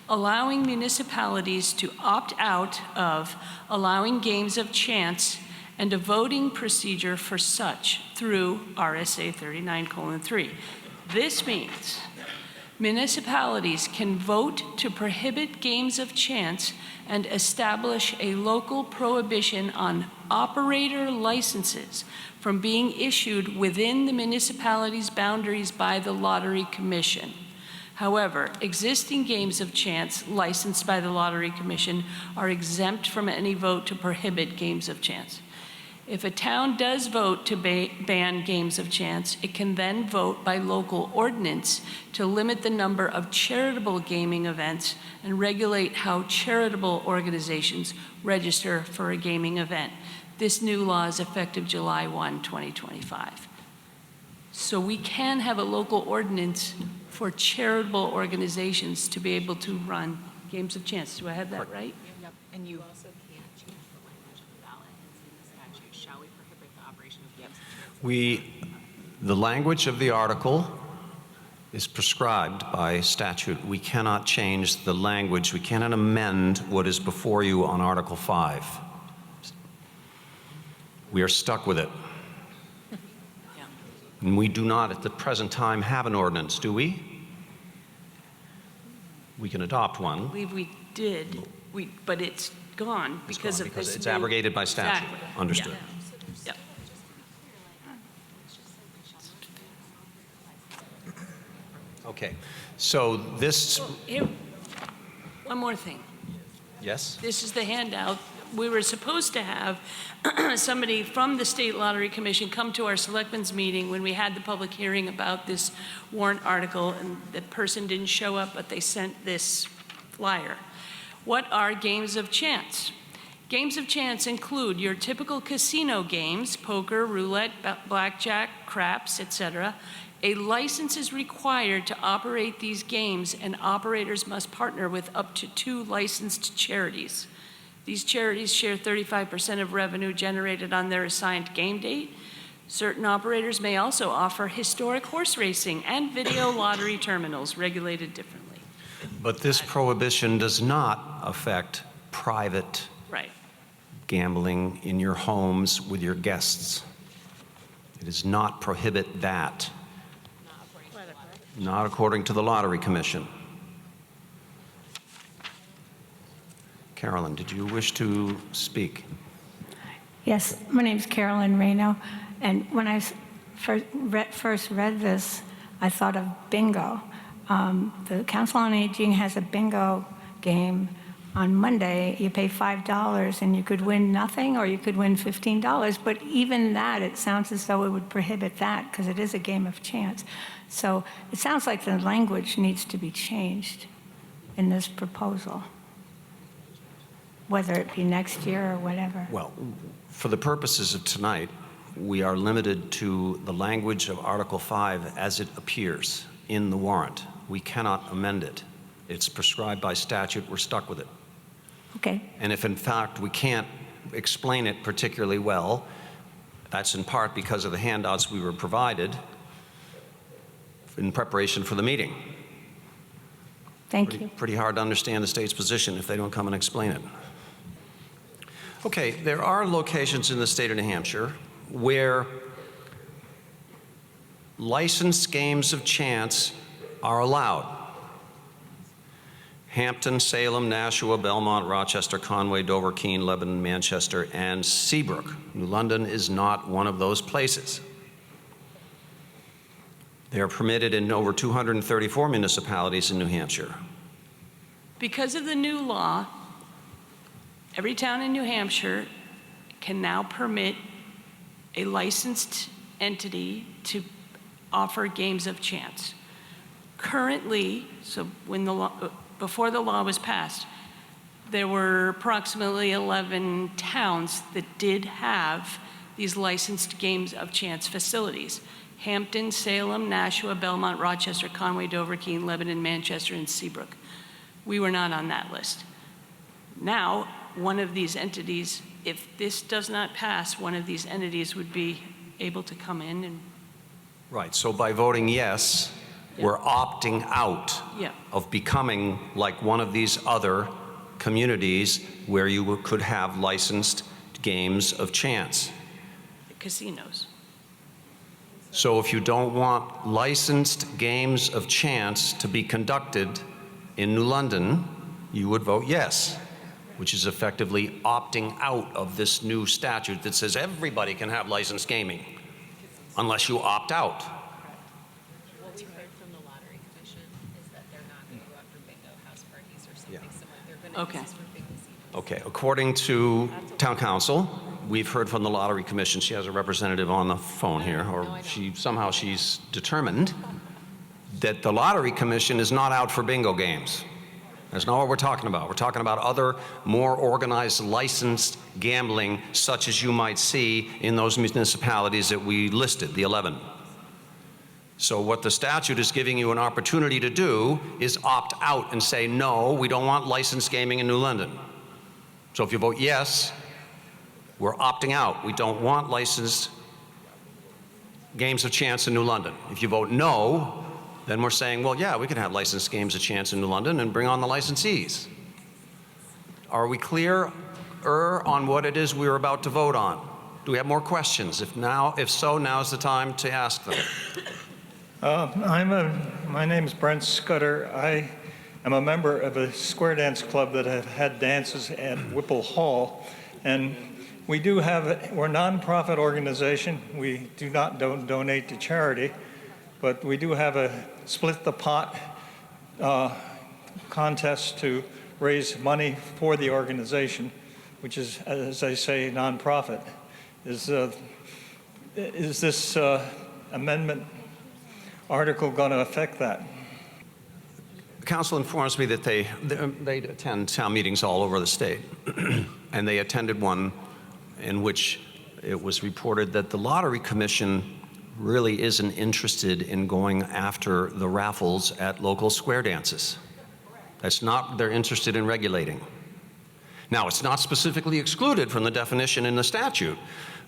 allowing municipalities to opt out of allowing games of chance and a voting procedure for such through RSA 39:3. This means municipalities can vote to prohibit games of chance and establish a local prohibition on operator licenses from being issued within the municipality's boundaries by the Lottery Commission. However, existing games of chance licensed by the Lottery Commission are exempt from any vote to prohibit games of chance. If a town does vote to ban games of chance, it can then vote by local ordinance to limit the number of charitable gaming events and regulate how charitable organizations register for a gaming event. This new law is effective July 1, 2025. So we can have a local ordinance for charitable organizations to be able to run games of chance. Do I have that right? Yep. And you also can't change the language of the ballot. It's in the statute. Shall we prohibit the operation of games of chance? The language of the article is prescribed by statute. We cannot change the language. We cannot amend what is before you on Article 5. We are stuck with it. And we do not at the present time have an ordinance, do we? We can adopt I one. believe we did, but it's gone because of this. It's abrogated by statute. Exactly. Understood. Yep. Okay. So this. Here, one more thing. Yes? This is the handout. We were supposed to have somebody from the State Lottery Commission come to our selectmen's meeting when we had the public hearing about this warrant article, and the person didn't show up, but they sent this flyer. What are games of chance? Games of chance include your typical casino games, poker, roulette, blackjack, craps, etc. A license is required to operate these games, and operators must partner with up to 2 licensed charities. These charities share 35% of revenue generated on their assigned game date. Certain operators may also offer historic horse racing and video lottery terminals regulated differently. But this prohibition does not affect private Right. gambling in your homes with your guests. It does not prohibit that. Not according to the Lottery Commission. Carolyn, did you wish to speak? Yes, my name's Carolyn Reno, and when I first read this, I thought of bingo. The Council on Aging has a bingo game. On Monday, you pay $5 and you could win nothing, or you could win $15. But even that, it sounds as though it would prohibit that because it is a game of chance. So it sounds like the language needs to be changed in this proposal, whether it be next year or whatever. Well, for the purposes of tonight, we are limited to the language of Article 5 as it appears in the warrant. We cannot amend it. It's prescribed by statute. We're stuck with it. Okay. And if in fact we can't explain it particularly well, that's in part because of the handouts we were provided in preparation for the meeting. Thank you. Pretty hard to understand the state's position if they don't come and explain it. Okay, there are locations in the state of New Hampshire where licensed games of chance are allowed. Hampton, Salem, Nashua, Belmont, Rochester, Conway, Dover, Keene, Lebanon, Manchester, and Seabrook. New London is not one of those places. They are permitted in over 234 municipalities in New Hampshire. Because of the new law, every town in New Hampshire can now permit a licensed entity to offer games of chance. Currently, so when the law, before the law was passed, there were approximately 11 towns that did have these licensed games of chance facilities. Hampton, Salem, Nashua, Belmont, Rochester, Conway, Dover, Keene, Lebanon, Manchester, and Seabrook. We were not on that list. Now, one of these entities, if this does not pass, one of these entities would be able to come in and. Right, so by voting yes, we're opting out Yeah. of becoming like one of these other communities where you could have licensed games of chance. Casinos. So if you don't want licensed games of chance to be conducted in New London, you would vote yes, which is effectively opting out of this new statute that says everybody can have licensed gaming, unless you opt out. What we heard from the Lottery Commission is that they're not going to go after bingo house parties or something similar. They're going to Okay. use this for big casinos. Okay, according to Town Council, we've heard from the Lottery Commission. She has a representative on the phone here, or she's determined that the Lottery Commission is not out for bingo games. That's not what we're talking about. We're talking about other, more organized, licensed gambling, such as you might see in those municipalities that we listed, the 11. So what the statute is giving you an opportunity to do is opt out and say, no, we don't want licensed gaming in New London. So if you vote yes, we're opting out. We don't want licensed games of chance in New London. If you vote no, then we're saying, well, yeah, we can have licensed games of chance in New London and bring on the licensees. Are we clear on what it is we're about to vote on? Do we have more questions? If so, now's the time to ask them. My name is Brent Scudder. I am a member of a square dance club that have had dances at Whipple Hall, and we're a nonprofit organization. We do not donate to charity, but we do have a split the pot contest to raise money for the organization, which is, as I say, nonprofit. Is this amendment article going to affect that? The council informs me that they attend town meetings all over the state, and they attended one in which it was reported that the Lottery Commission really isn't interested in going after the raffles at local square dances. That's not what they're interested in regulating. Now, it's not specifically excluded from the definition in the statute,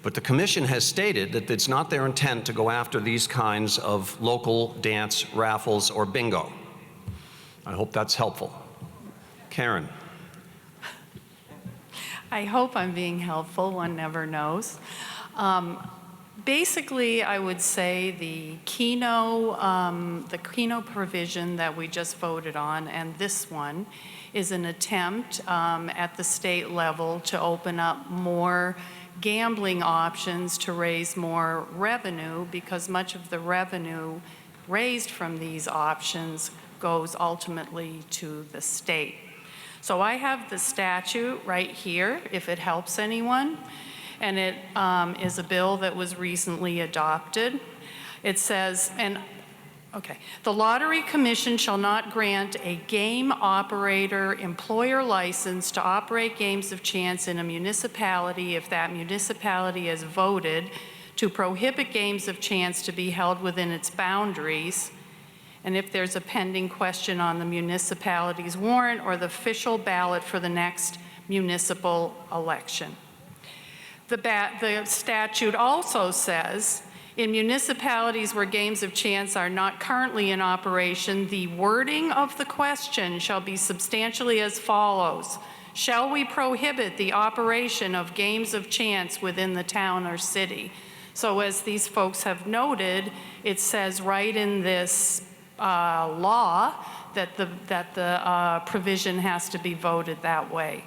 but the commission has stated that it's not their intent to go after these kinds of local dance raffles or bingo. I hope that's helpful. Karen. I hope I'm being helpful. One never knows. Basically, I would say the Keno provision that we just voted on, and this one, is an attempt at the state level to open up more gambling options to raise more revenue, because much of the revenue raised from these options goes ultimately to the state. So I have the statute right here, if it helps anyone, and it is a bill that was recently adopted. It says, the Lottery Commission shall not grant a game operator employer license to operate games of chance in a municipality if that municipality has voted to prohibit games of chance to be held within its boundaries, and if there's a pending question on the municipality's warrant or the official ballot for the next municipal election. The statute also says, in municipalities where games of chance are not currently in operation, the wording of the question shall be substantially as follows. Shall we prohibit the operation of games of chance within the town or city? So as these folks have noted, it says right in this law that the provision has to be voted that way.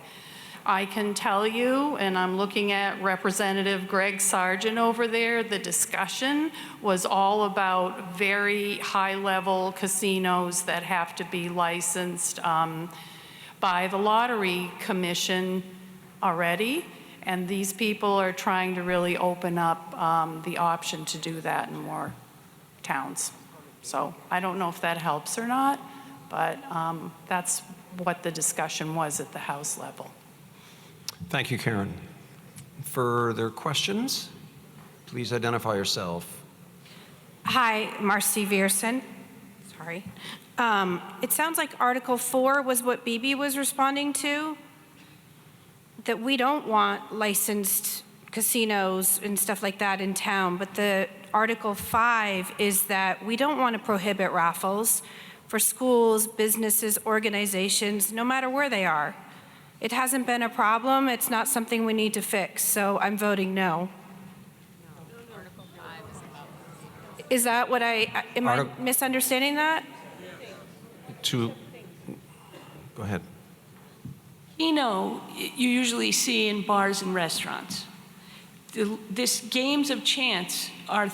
I can tell you, and I'm looking at Representative Greg Sargent over there, the discussion was all about very high-level casinos that have to be licensed by the Lottery Commission already, and these people are trying to really open up the option to do that in more towns. So I don't know if that helps or not, but that's what the discussion was at the House level. Thank you, Karen. Further questions? Please identify yourself. Hi, Marcy Viersen. Sorry. It sounds like Article 4 was what Bibi was responding to, that we don't want licensed casinos and stuff like that in town, but the Article 5 is that we don't want to prohibit raffles for schools, businesses, organizations, no matter where they are. It hasn't been a problem. It's not something we need to fix, so I'm voting no. Is that what am I misunderstanding that? Go ahead. You usually see in bars and restaurants. This games of chance are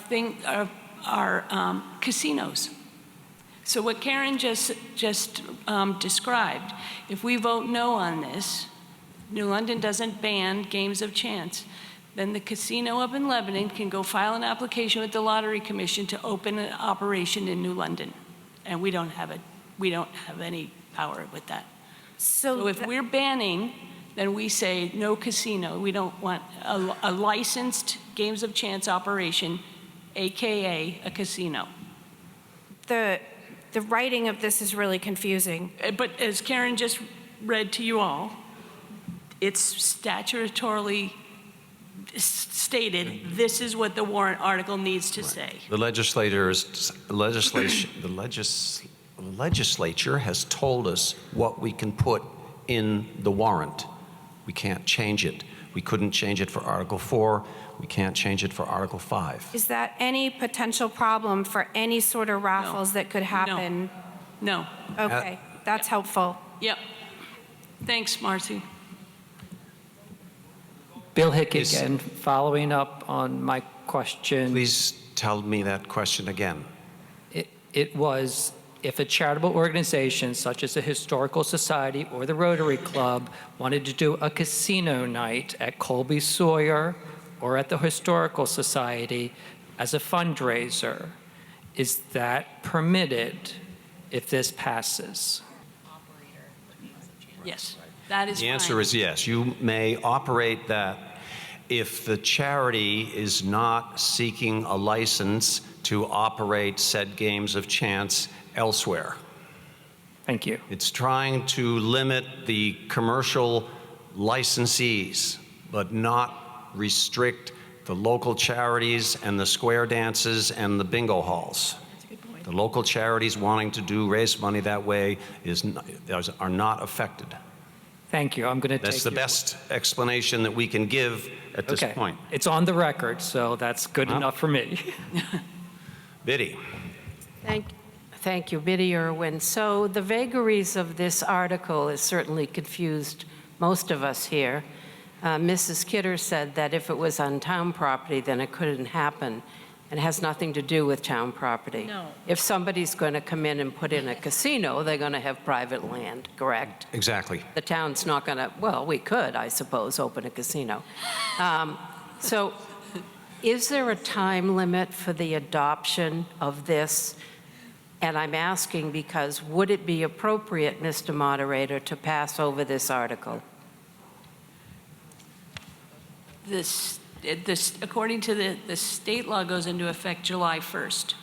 casinos. So what Karen just described, if we vote no on this, New London doesn't ban games of chance, then the casino up in Lebanon can go file an application with the Lottery Commission to open an operation in New London, and we don't have any power with that. So if we're banning, then we say no casino. We don't want a licensed games of chance operation, AKA a casino. The writing of this is really confusing. But as Karen just read to you all, It's statutorily stated, this is what the warrant article needs to say. The legislature has told us what we can put in the warrant. We can't change it. We couldn't change it for Article 4. We can't change it for Article 5. Is that any potential problem for any sort of raffles that could happen? No. Okay, that's helpful. Yep. Thanks, Marcy. Bill Hick again, following up on my question. Please tell me that question again. It was, if a charitable organization such as a historical society or the Rotary Club wanted to do a casino night at Colby-Sawyer or at the Historical Society as a fundraiser, is that permitted if this passes? Yes, that is The fine. answer is yes. You may operate that if the charity is not seeking a license to operate said games of chance elsewhere. Thank you. It's trying to limit the commercial licensees, but not restrict the local charities and the square dances and the bingo halls. The local charities wanting to raise money that way are not affected. Thank you. I'm going to take That's the best explanation that we can give at this point. It's on the record, so that's good enough for me. Biddy. Thank you, Biddy Irwin. So the vagaries of this article has certainly confused most of us here. Mrs. Kidder said that if it was on town property, then it couldn't happen. It has nothing to do with town property. No. If somebody's going to come in and put in a casino, they're going to have private land, correct? Exactly. The town's not going to, well, we could, I suppose, open a casino. So is there a time limit for the adoption of this? And I'm asking because would it be appropriate, Mr. Moderator, to pass over this article? According to the state law, goes into effect July 1st.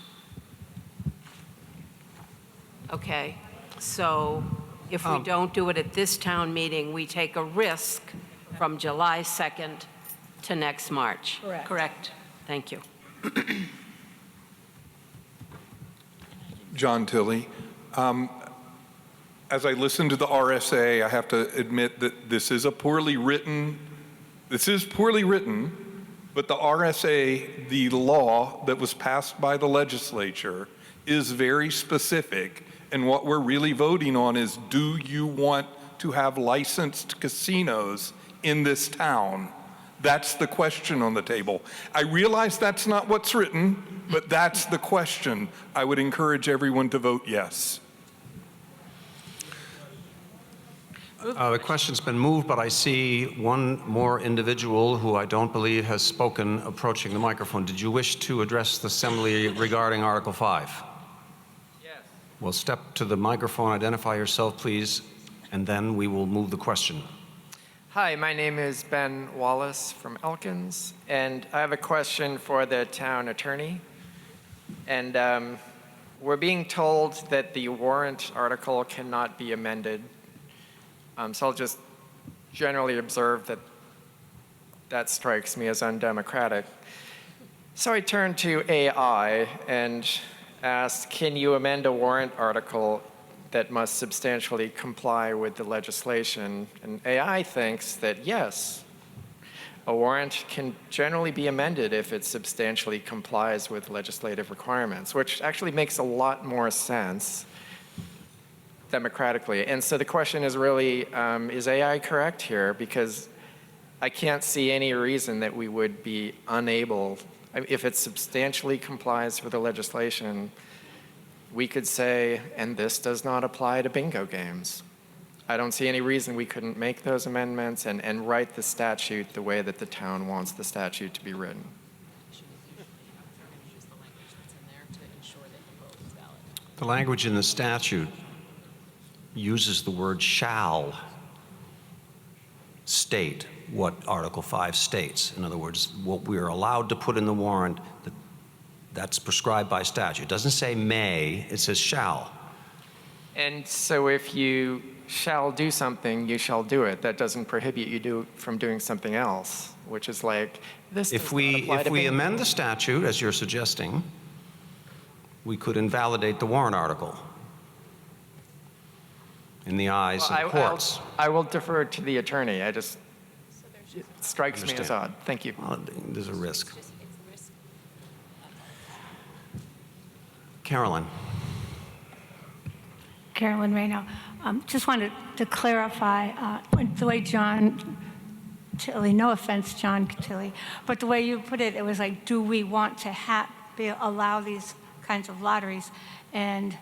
Okay, so if we don't do it at this town meeting, we take a risk from July 2nd to next March. Correct. Thank you. John Tilley. As I listen to the RSA, I have to admit that this is poorly written, but the RSA, the law that was passed by the legislature, is very specific. And what we're really voting on is, do you want to have licensed casinos in this town? That's the question on the table. I realize that's not what's written, but that's the question. I would encourage everyone to vote yes. The question's been moved, but I see one more individual who I don't believe has spoken approaching the microphone. Did you wish to address the assembly regarding Article 5? Yes. Well, step to the microphone, identify yourself, please, and then we will move the question. Hi, my name is Ben Wallace from Elkins, and I have a question for the town attorney. And we're being told that the warrant article cannot be amended. So I'll just generally observe that that strikes me as undemocratic. So I turned to AI and asked, can you amend a warrant article that must substantially comply with the legislation? And AI thinks that yes, a warrant can generally be amended if it substantially complies with legislative requirements, which actually makes a lot more sense democratically. And so the question is really, is AI correct here? Because I can't see any reason that we would be unable, if it substantially complies with the legislation, we could say, and this does not apply to bingo games. I don't see any reason we couldn't make those amendments and write the statute the way that the town wants the statute to be written. The language in the statute uses the word shall state what Article 5 states. In other words, what we are allowed to put in the warrant, that's prescribed by statute. It doesn't say may, it says shall. And so if you shall do something, you shall do it. That doesn't prohibit you from doing something else, which is like, this If does not we apply to bingo. amend the statute, as you're suggesting, we could invalidate the warrant article in the eyes of the courts. I will defer to the attorney. It strikes me as odd. Thank you. Well, there's a risk. Carolyn. Carolyn Rayno. Just wanted to clarify the way John Tilley, no offense, John Tilley, but the way you put it, it was like, do we want to allow these kinds of lotteries? And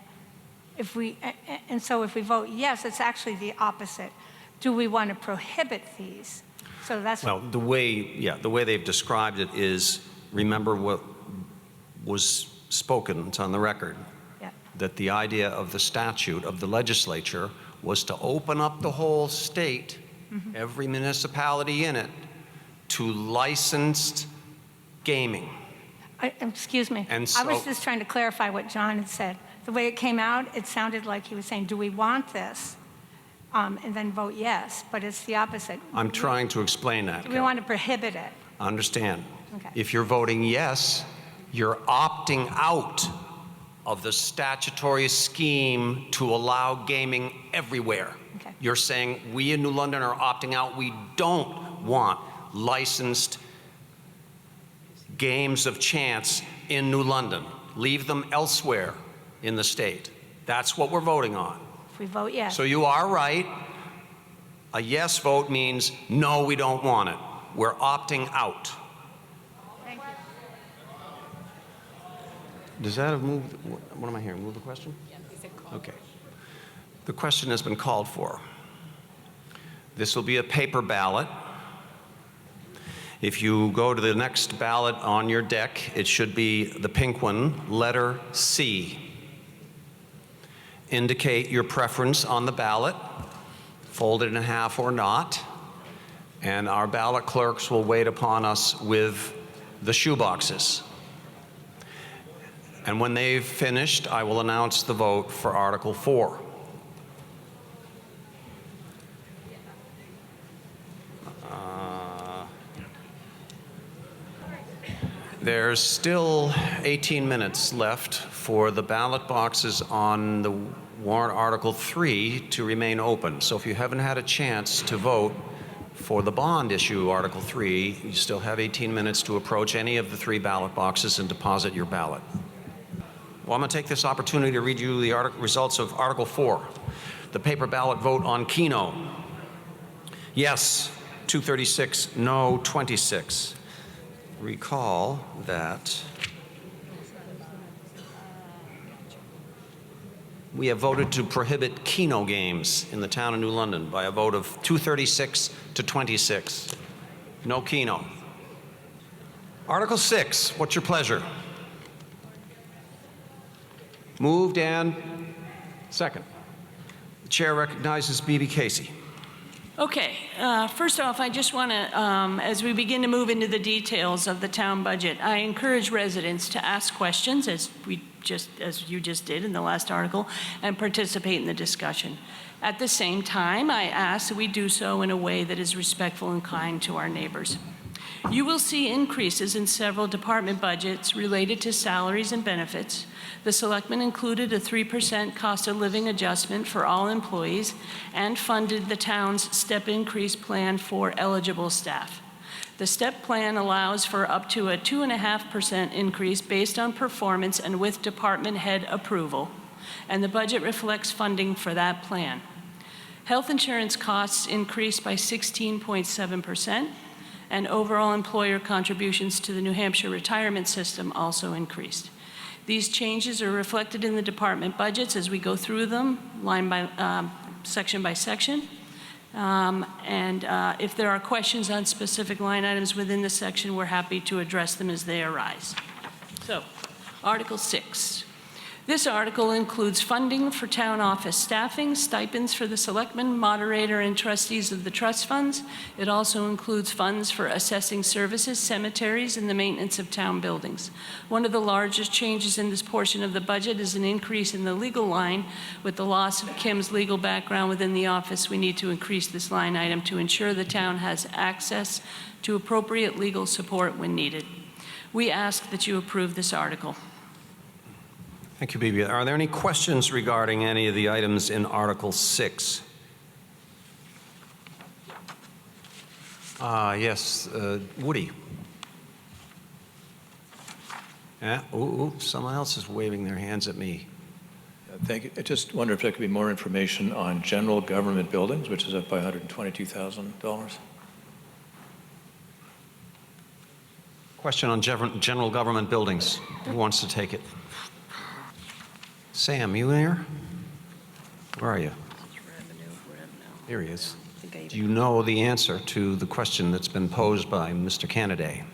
so if we vote yes, it's actually the opposite. Do we want to prohibit these? So that's Well, the way they've described it is, remember what was spoken, it's on the record, that the idea of the statute of the legislature was to open up the whole state, every municipality in it, to licensed gaming. Excuse me. And I was so- just trying to clarify what John had said. The way it came out, it sounded like he was saying, do we want this? And then vote yes, but it's the opposite. I'm trying to explain that. Do we want to prohibit it? Understand. Okay. If you're voting yes, you're opting out of the statutory scheme to allow gaming everywhere. Okay. You're saying we in New London are opting out. We don't want licensed games of chance in New London. Leave them elsewhere in the state. That's what we're voting on. If we vote yes. So you are right. A yes vote means no, we don't want it. We're opting out. Thank you. Does that have moved? What am I hearing? Move the question? Okay. The question has been called for. This will be a paper ballot. If you go to the next ballot on your deck, it should be the pink one, letter C. Indicate your preference on the ballot, fold it in half or not, and our ballot clerks will wait upon us with the shoeboxes. And when they've finished, I will announce the vote for Article 4. There's still 18 minutes left for the ballot boxes on the warrant Article 3 to remain open. So if you haven't had a chance to vote for the bond issue, Article 3, you still have 18 minutes to approach any of the 3 ballot boxes and deposit your ballot. Well, I'm going to take this opportunity to read you the results of Article 4, the paper ballot vote on Keno. Yes, 236, no, 26. Recall that we have voted to prohibit Keno games in the town of New London by a vote of 236 to 26. No Keno. Article 6, what's your pleasure? Moved and second. The chair recognizes B.B. Casey. Okay, first off, I just want to, as we begin to move into the details of the town budget, I encourage residents to ask questions, as you just did in the last article, and participate in the discussion. At the same time, I ask that we do so in a way that is respectful and kind to our neighbors. You will see increases in several department budgets related to salaries and benefits. The selectmen included a 3% cost of living adjustment for all employees and funded the town's step increase plan for eligible staff. The step plan allows for up to a 2.5% increase based on performance and with department head approval, and the budget reflects funding for that plan. Health insurance costs increased by 16.7%, and overall employer contributions to the New Hampshire retirement system also increased. These changes are reflected in the department budgets as we go through them, section by section. If there are questions on specific line items within the section, we're happy to address them as they arise. So, Article 6. This article includes funding for town office staffing, stipends for the selectmen, moderator, and trustees of the trust funds. It also includes funds for assessing services, cemeteries, and the maintenance of town buildings. One of the largest changes in this portion of the budget is an increase in the legal line. With the loss of Kim's legal background within the office, we need to increase this line item to ensure the town has access to appropriate legal support when needed. We ask that you approve this article. Thank you, Bibi. Are there any questions regarding any of the items in Article 6? Yes, Woody. Yeah, someone else is waving their hands at me. Thank you. I just wonder if there could be more information on general government buildings, which is up by $122,000. Question on general government buildings. Who wants to take it? Sam, you there? Where are you? Here he is. Do you know the answer to the question that's been posed by Mr. Canaday?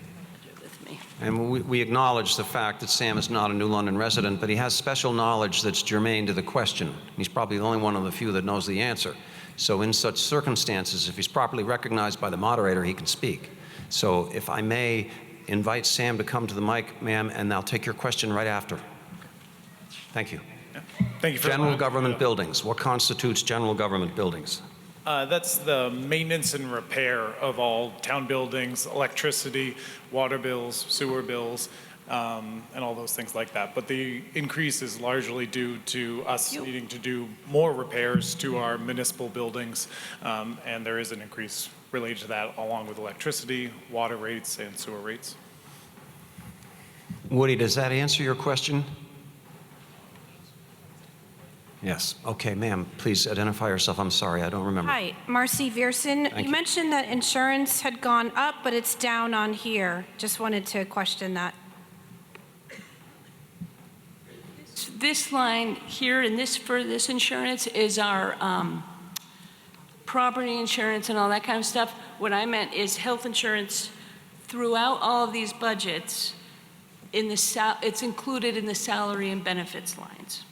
And we acknowledge the fact that Sam is not a New London resident, but he has special knowledge that's germane to the question. He's probably the only one of the few that knows the answer. So in such circumstances, if he's properly recognized by the moderator, he can speak. So if I may invite Sam to come to the mic, ma'am, and I'll take your question right after. Thank you. Thank you for general government buildings. What constitutes general government buildings? That's the maintenance and repair of all town buildings, electricity, water bills, sewer bills, and all those things like that. But the increase is largely due to us needing to do more repairs to our municipal buildings, and there is an increase related to that along with electricity, water rates, and sewer rates. Woody, does that answer your question? Yes. Okay, ma'am, please identify yourself. I'm sorry, I don't remember. Hi, Marcy Vierson. Thank You mentioned that insurance had gone up, but it's down on here. Just wanted to question that. This line here and for this insurance is our property insurance and all that kind of stuff. What I meant is health insurance throughout all of these budgets. It's included in the salary and benefits lines.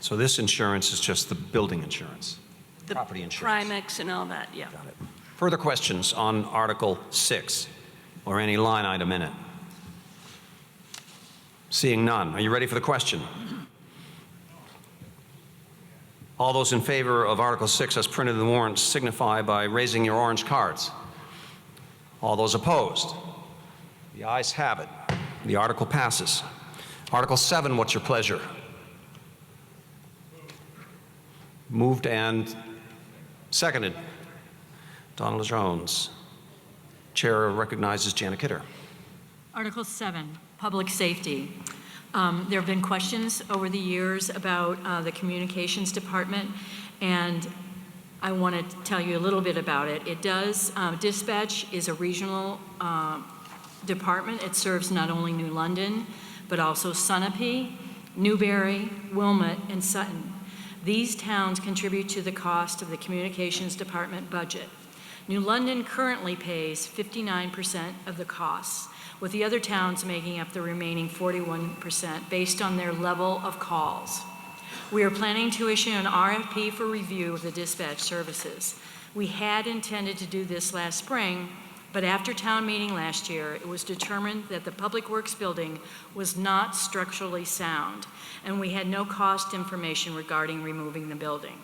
So this insurance is just the building insurance, The property insurance. Primex and all that, yeah. Got it. Further questions on Article 6 or any line item in it? Seeing none. Are you ready for the question? All those in favor of Article 6 as printed in the warrant signify by raising your orange cards. All those opposed? The ayes have it. The article passes. Article 7, what's your pleasure? Moved and seconded. Donald Jones. Chair recognizes Janet Kidder. Article 7, Public Safety. There have been questions over the years about the Communications Department, and I want to tell you a little bit about it. It does, dispatch is a regional department. It serves not only New London, but also Sunapee, Newbury, Wilmot, and Sutton. These towns contribute to the cost of the Communications Department budget. New London currently pays 59% of the costs, with the other towns making up the remaining 41% based on their level of calls. We are planning to issue an RFP for review of the dispatch services. We had intended to do this last spring, but after town meeting last year, it was determined that the Public Works building was not structurally sound, and we had no cost information regarding removing the building.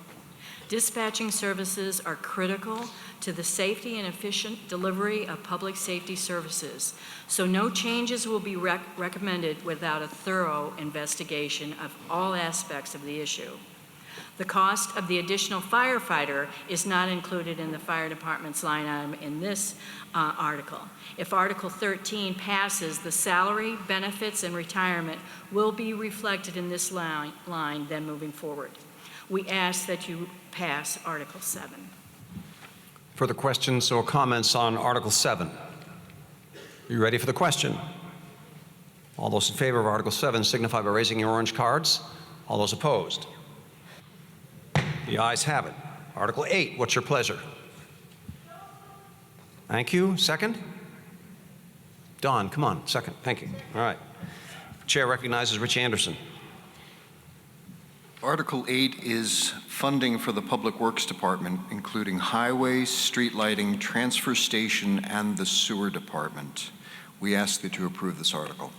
Dispatching services are critical to the safety and efficient delivery of public safety services, so no changes will be recommended without a thorough investigation of all aspects of the issue. The cost of the additional firefighter is not included in the fire department's line item in this article. If Article 13 passes, the salary, benefits, and retirement will be reflected in this line then moving forward. We ask that you pass Article 7. Further questions or comments on Article 7? Are you ready for the question? All those in favor of Article 7 signify by raising your orange cards. All those opposed? The ayes have it. Article 8, what's your pleasure? Thank you. Second? Don, come on, second. Thank you. All right. Chair recognizes Rich Anderson. Article 8 is funding for the Public Works Department, including highways, street lighting, transfer station, and the sewer department. We ask that you approve this article.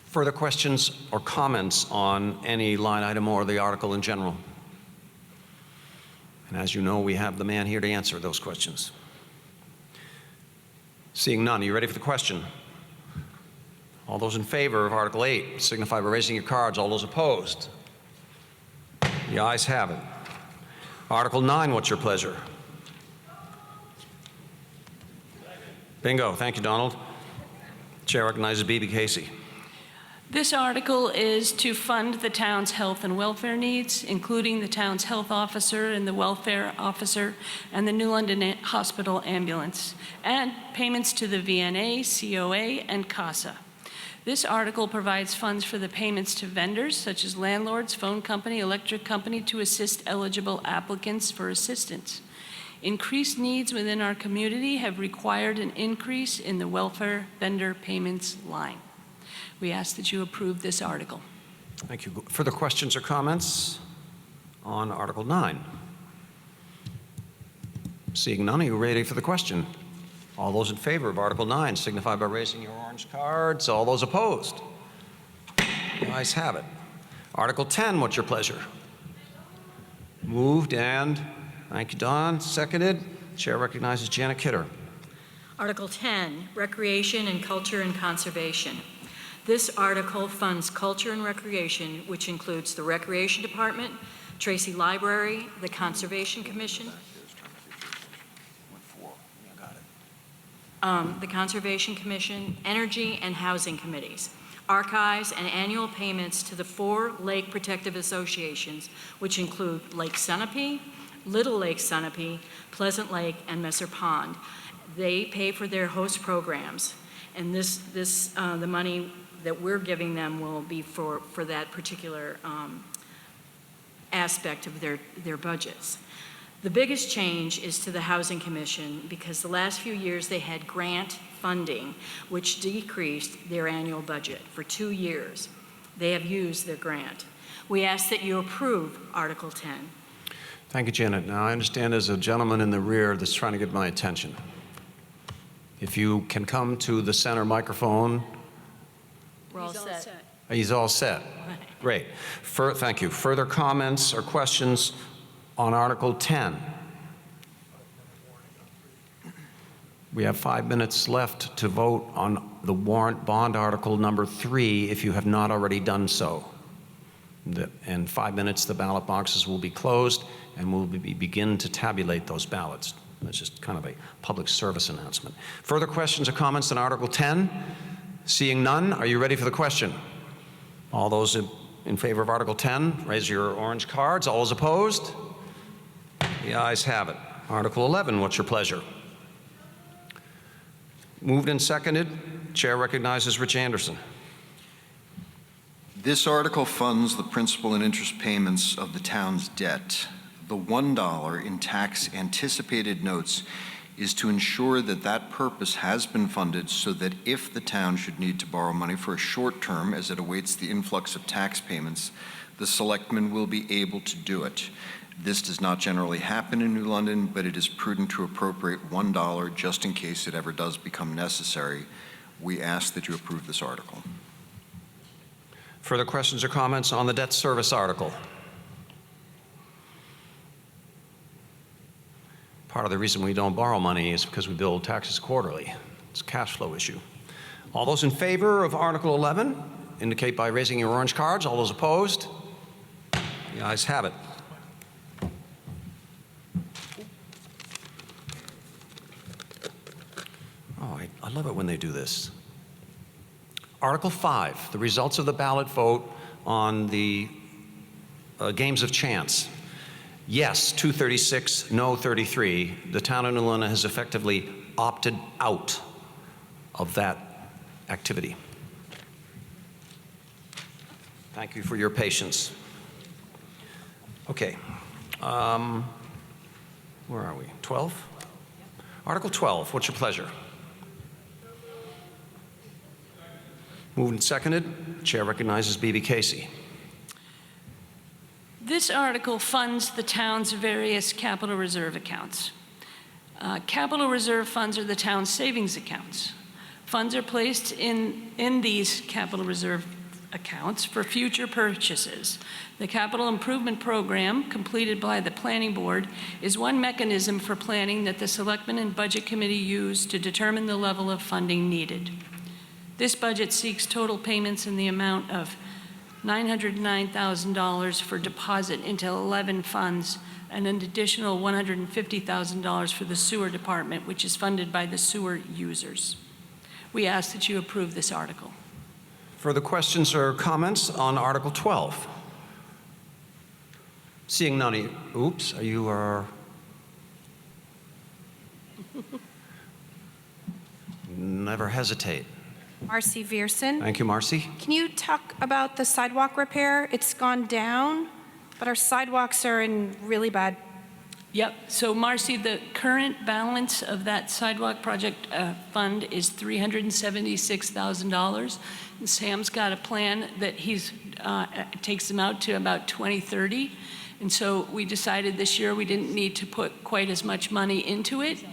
Further questions or comments on any line item or the article in general? And as you know, we have the man here to answer those questions. Seeing none, are you ready for the question? All those in favor of Article 8 signify by raising your cards. All those opposed? The ayes have it. Article 9, what's your pleasure? Bingo. Thank you, Donald. Chair recognizes B.B. Casey. This article is to fund the town's health and welfare needs, including the town's health officer and the welfare officer and the New London Hospital ambulance, and payments to the VNA, COA, and CASA. This article provides funds for the payments to vendors, such as landlords, phone company, electric company, to assist eligible applicants for assistance. Increased needs within our community have required an increase in the welfare vendor payments line. We ask that you approve this article. Thank you. Further questions or comments on Article 9? Seeing none, are you ready for the question? All those in favor of Article 9 signify by raising your orange cards. All those opposed? The ayes have it. Article 10, what's your pleasure? Moved and, thank you, Don, seconded. Chair recognizes Janet Kidder. Article 10, Recreation and Culture and Conservation. This article funds culture and recreation, which includes the Recreation Department, Tracy Library, the Conservation Commission, Energy and Housing Committees, archives, and annual payments to the 4 lake protective associations, which include Lake Sunapee, Little Lake Sunapee, Pleasant Lake, and Messer Pond. They pay for their host programs, and the money that we're giving them will be for that particular aspect of their budgets. The biggest change is to the Housing Commission, because the last few years they had grant funding, which decreased their annual budget for 2 years. They have used their grant. We ask that you approve Article 10. Thank you, Janet. Now, I understand there's a gentleman in the rear that's trying to get my attention. If you can come to the center microphone. We're all set. He's all set. Great. Thank you. Further comments or questions on Article 10? We have 5 minutes left to vote on the warrant bond article number 3 if you have not already done so. In 5 minutes, the ballot boxes will be closed and we'll begin to tabulate those ballots. That's just kind of a public service announcement. Further questions or comments on Article 10? Seeing none, are you ready for the question? All those in favor of Article 10, raise your orange cards. All those opposed? The ayes have it. Article 11, what's your pleasure? Moved and seconded. Chair recognizes Rich Anderson. This article funds the principal and interest payments of the town's debt. The $1 in tax anticipated notes is to ensure that that purpose has been funded, so that if the town should need to borrow money for a short term as it awaits the influx of tax payments, the selectmen will be able to do it. This does not generally happen in New London, but it is prudent to appropriate $1 just in case it ever does become necessary. We ask that you approve this article. Further questions or comments on the debt service article? Part of the reason we don't borrow money is because we bill taxes quarterly. It's a cash flow issue. All those in favor of Article 11 indicate by raising your orange cards. All those opposed? The ayes have it. Oh, I love it when they do this. Article 5, the results of the ballot vote on the games of chance. Yes, 236, no 33. The town of New London has effectively opted out of that activity. Thank you for your patience. Okay. Where are we? 12? Article 12, what's your pleasure? Moved and seconded. Chair recognizes B.B. Casey. This article funds the town's various capital reserve accounts. Capital reserve funds are the town's savings accounts. Funds are placed in these capital reserve accounts for future purchases. The capital improvement program, completed by the planning board, is one mechanism for planning that the Selectmen and Budget Committee use to determine the level of funding needed. This budget seeks total payments in the amount of $909,000 for deposit into 11 funds and an additional $150,000 for the sewer department, which is funded by the sewer users. We ask that you approve this article. Further questions or comments on Article 12? Seeing none, oops, you are... Never hesitate. Marcy Vierson. Thank you, Marcy. Can you talk about the sidewalk repair? It's gone down, but our sidewalks are in really bad. Yep, so Marcy, the current balance of that sidewalk project fund is $376,000. And Sam's got a plan that takes them out to about 2030. And so we decided this year we didn't need to put quite as much money into it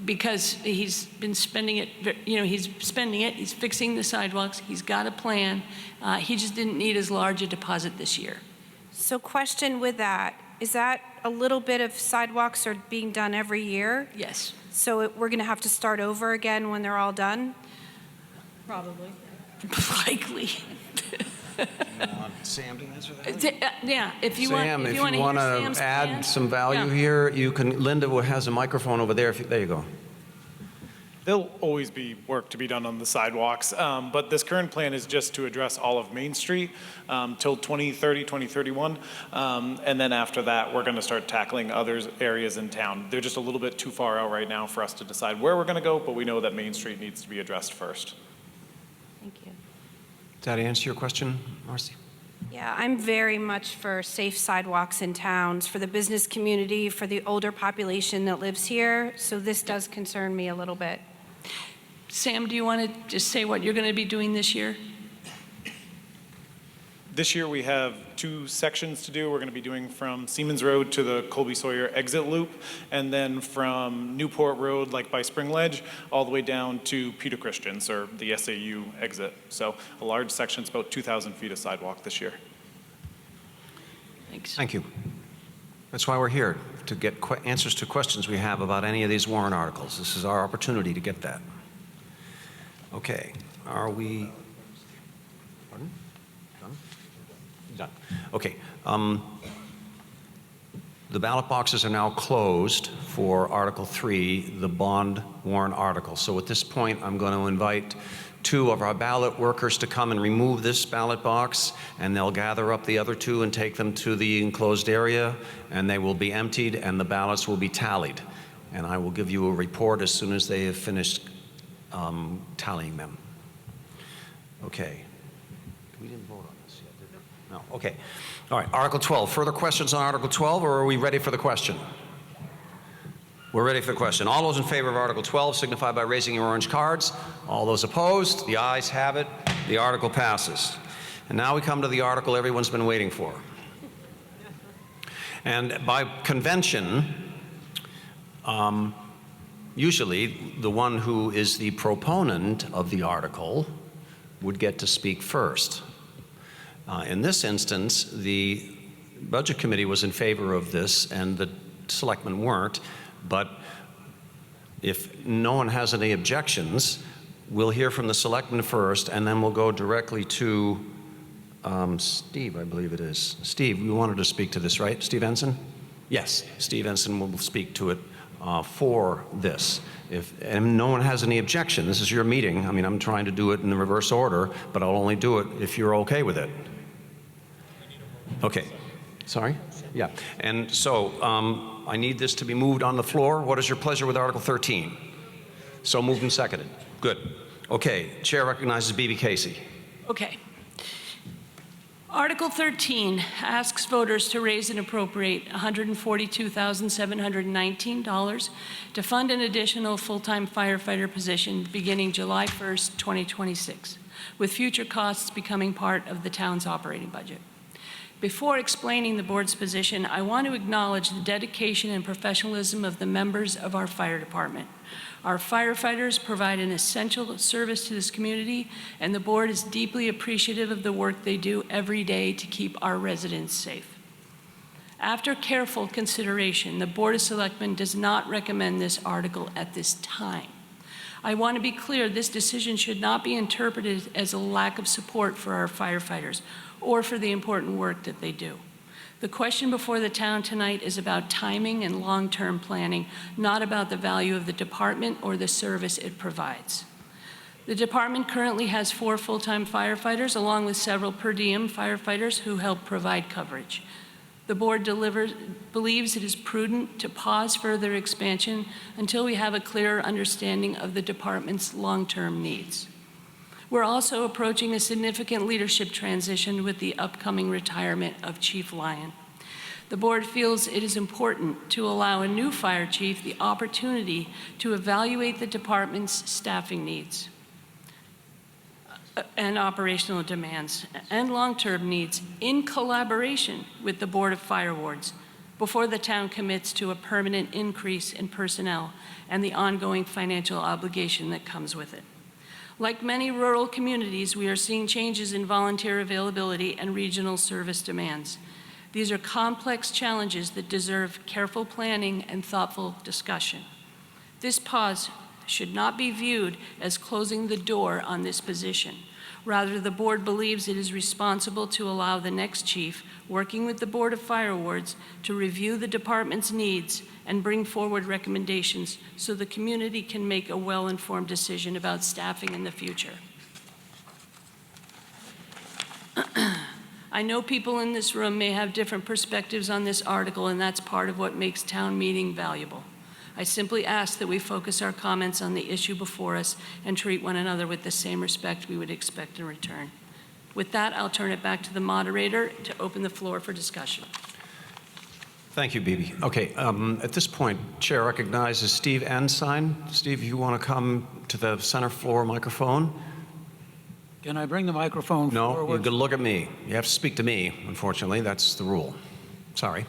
because he's been spending it, he's spending it, he's fixing the sidewalks, he's got a plan. He just didn't need as large a deposit this year. So question with that, is that a little bit of sidewalks are being done every year? Yes. So we're going to have to start over again when they're all done? Probably. Likely. Sam to answer that? Yeah, if you Sam, want, if you want to add some value here, you can. Linda has a microphone over there. There you go. There'll always be work to be done on the sidewalks, but this current plan is just to address all of Main Street till 2030, 2031, and then after that, we're going to start tackling other areas in town. They're just a little bit too far out right now for us to decide where we're going to go, but we know that Main Street needs to be addressed first. Thank you. Did that answer your question, Marcy? Yeah, I'm very much for safe sidewalks in towns, for the business community, for the older population that lives here, so this does concern me a little bit. Sam, do you want to just say what you're going to be doing this year? This year we have 2 sections to do. We're going to be doing from Siemens Road to the Colby-Sawyer exit loop, and then from Newport Road, like by Spring Ledge, all the way down to Peter Christians, or the SAU exit. So a large section, it's about 2,000 feet of sidewalk this year. Thanks. Thank you. That's why we're here, to get answers to questions we have about any of these warrant articles. This is our opportunity to get that. Okay, are we... Pardon? Done. Okay. The ballot boxes are now closed for Article 3, the bond warrant article. So at this point, I'm going to invite 2 of our ballot workers to come and remove this ballot box, and they'll gather up the other 2 and take them to the enclosed area, and they will be emptied, and the ballots will be tallied. And I will give you a report as soon as they have finished tallying them. Okay. We didn't vote on this yet, did we? No. Okay. All right. Article 12. Further questions on Article 12, or are we ready for the question? We're ready for the question. All those in favor of Article 12 signify by raising your orange cards. All those opposed, the ayes have it. The article passes. And now we come to the article everyone's been waiting for. And by convention, usually the one who is the proponent of the article would get to speak first. In this instance, the Budget Committee was in favor of this and the selectmen weren't, but if no one has any objections, we'll hear from the selectmen first and then we'll go directly to Steve, I believe it is. Steve, you wanted to speak to this, right? Steve Ensign? Yes, Steve Ensign will speak to it for this. And no one has any objection, this is your meeting. I mean, I'm trying to do it in the reverse order, but I'll only do it if you're okay with it. Okay. Sorry? Yeah. And so I need this to be moved on the floor. What is your pleasure with Article 13? So moved and seconded. Good. Okay. Chair recognizes B.B. Casey. Okay. Article 13 asks voters to raise and appropriate $142,719 to fund an additional full-time firefighter position beginning July 1st, 2026, with future costs becoming part of the town's operating budget. Before explaining the board's position, I want to acknowledge the dedication and professionalism of the members of our fire department. Our firefighters provide an essential service to this community, and the board is deeply appreciative of the work they do every day to keep our residents safe. After careful consideration, the Board of Selectmen does not recommend this article at this time. I want to be clear, this decision should not be interpreted as a lack of support for our firefighters or for the important work that they do. The question before the town tonight is about timing and long-term planning, not about the value of the department or the service it provides. The department currently has 4 full-time firefighters, along with several per diem firefighters who help provide coverage. The board believes it is prudent to pause further expansion until we have a clearer understanding of the department's long-term needs. We're also approaching a significant leadership transition with the upcoming retirement of Chief Lyon. The board feels it is important to allow a new fire chief the opportunity to evaluate the department's staffing needs and operational demands and long-term needs in collaboration with the Board of Fire Wards before the town commits to a permanent increase in personnel and the ongoing financial obligation that comes with it. Like many rural communities, we are seeing changes in volunteer availability and regional service demands. These are complex challenges that deserve careful planning and thoughtful discussion. This pause should not be viewed as closing the door on this position. Rather, the board believes it is responsible to allow the next chief, working with the Board of Fire Wards, to review the department's needs and bring forward recommendations so the community can make a well-informed decision about staffing in the future. I know people in this room may have different perspectives on this article, and that's part of what makes town meeting valuable. I simply ask that we focus our comments on the issue before us and treat one another with the same respect we would expect in return. With that, I'll turn it back to the moderator to open the floor for discussion. Thank you, Bibi. Okay, at this point, Chair recognizes Steve Ensign. Steve, you want to come to the center floor microphone? Can I bring the microphone forward? No, you can look at me. You have to speak to me, unfortunately. That's the rule. Sorry.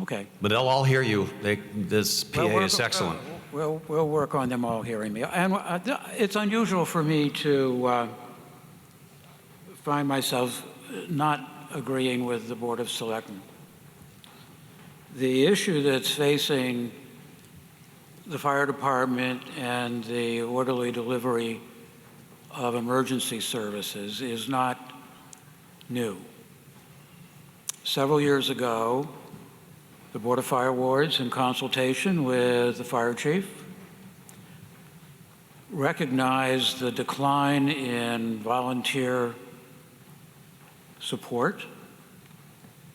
Okay. But they'll all hear you. This PA is excellent. We'll work on them all hearing me. And it's unusual for me to find myself not agreeing with the Board of Selectmen. The issue that's facing the fire department and the orderly delivery of emergency services is not new. Several years ago, the Board of Fire Wards, in consultation with the fire chief, recognized the decline in volunteer support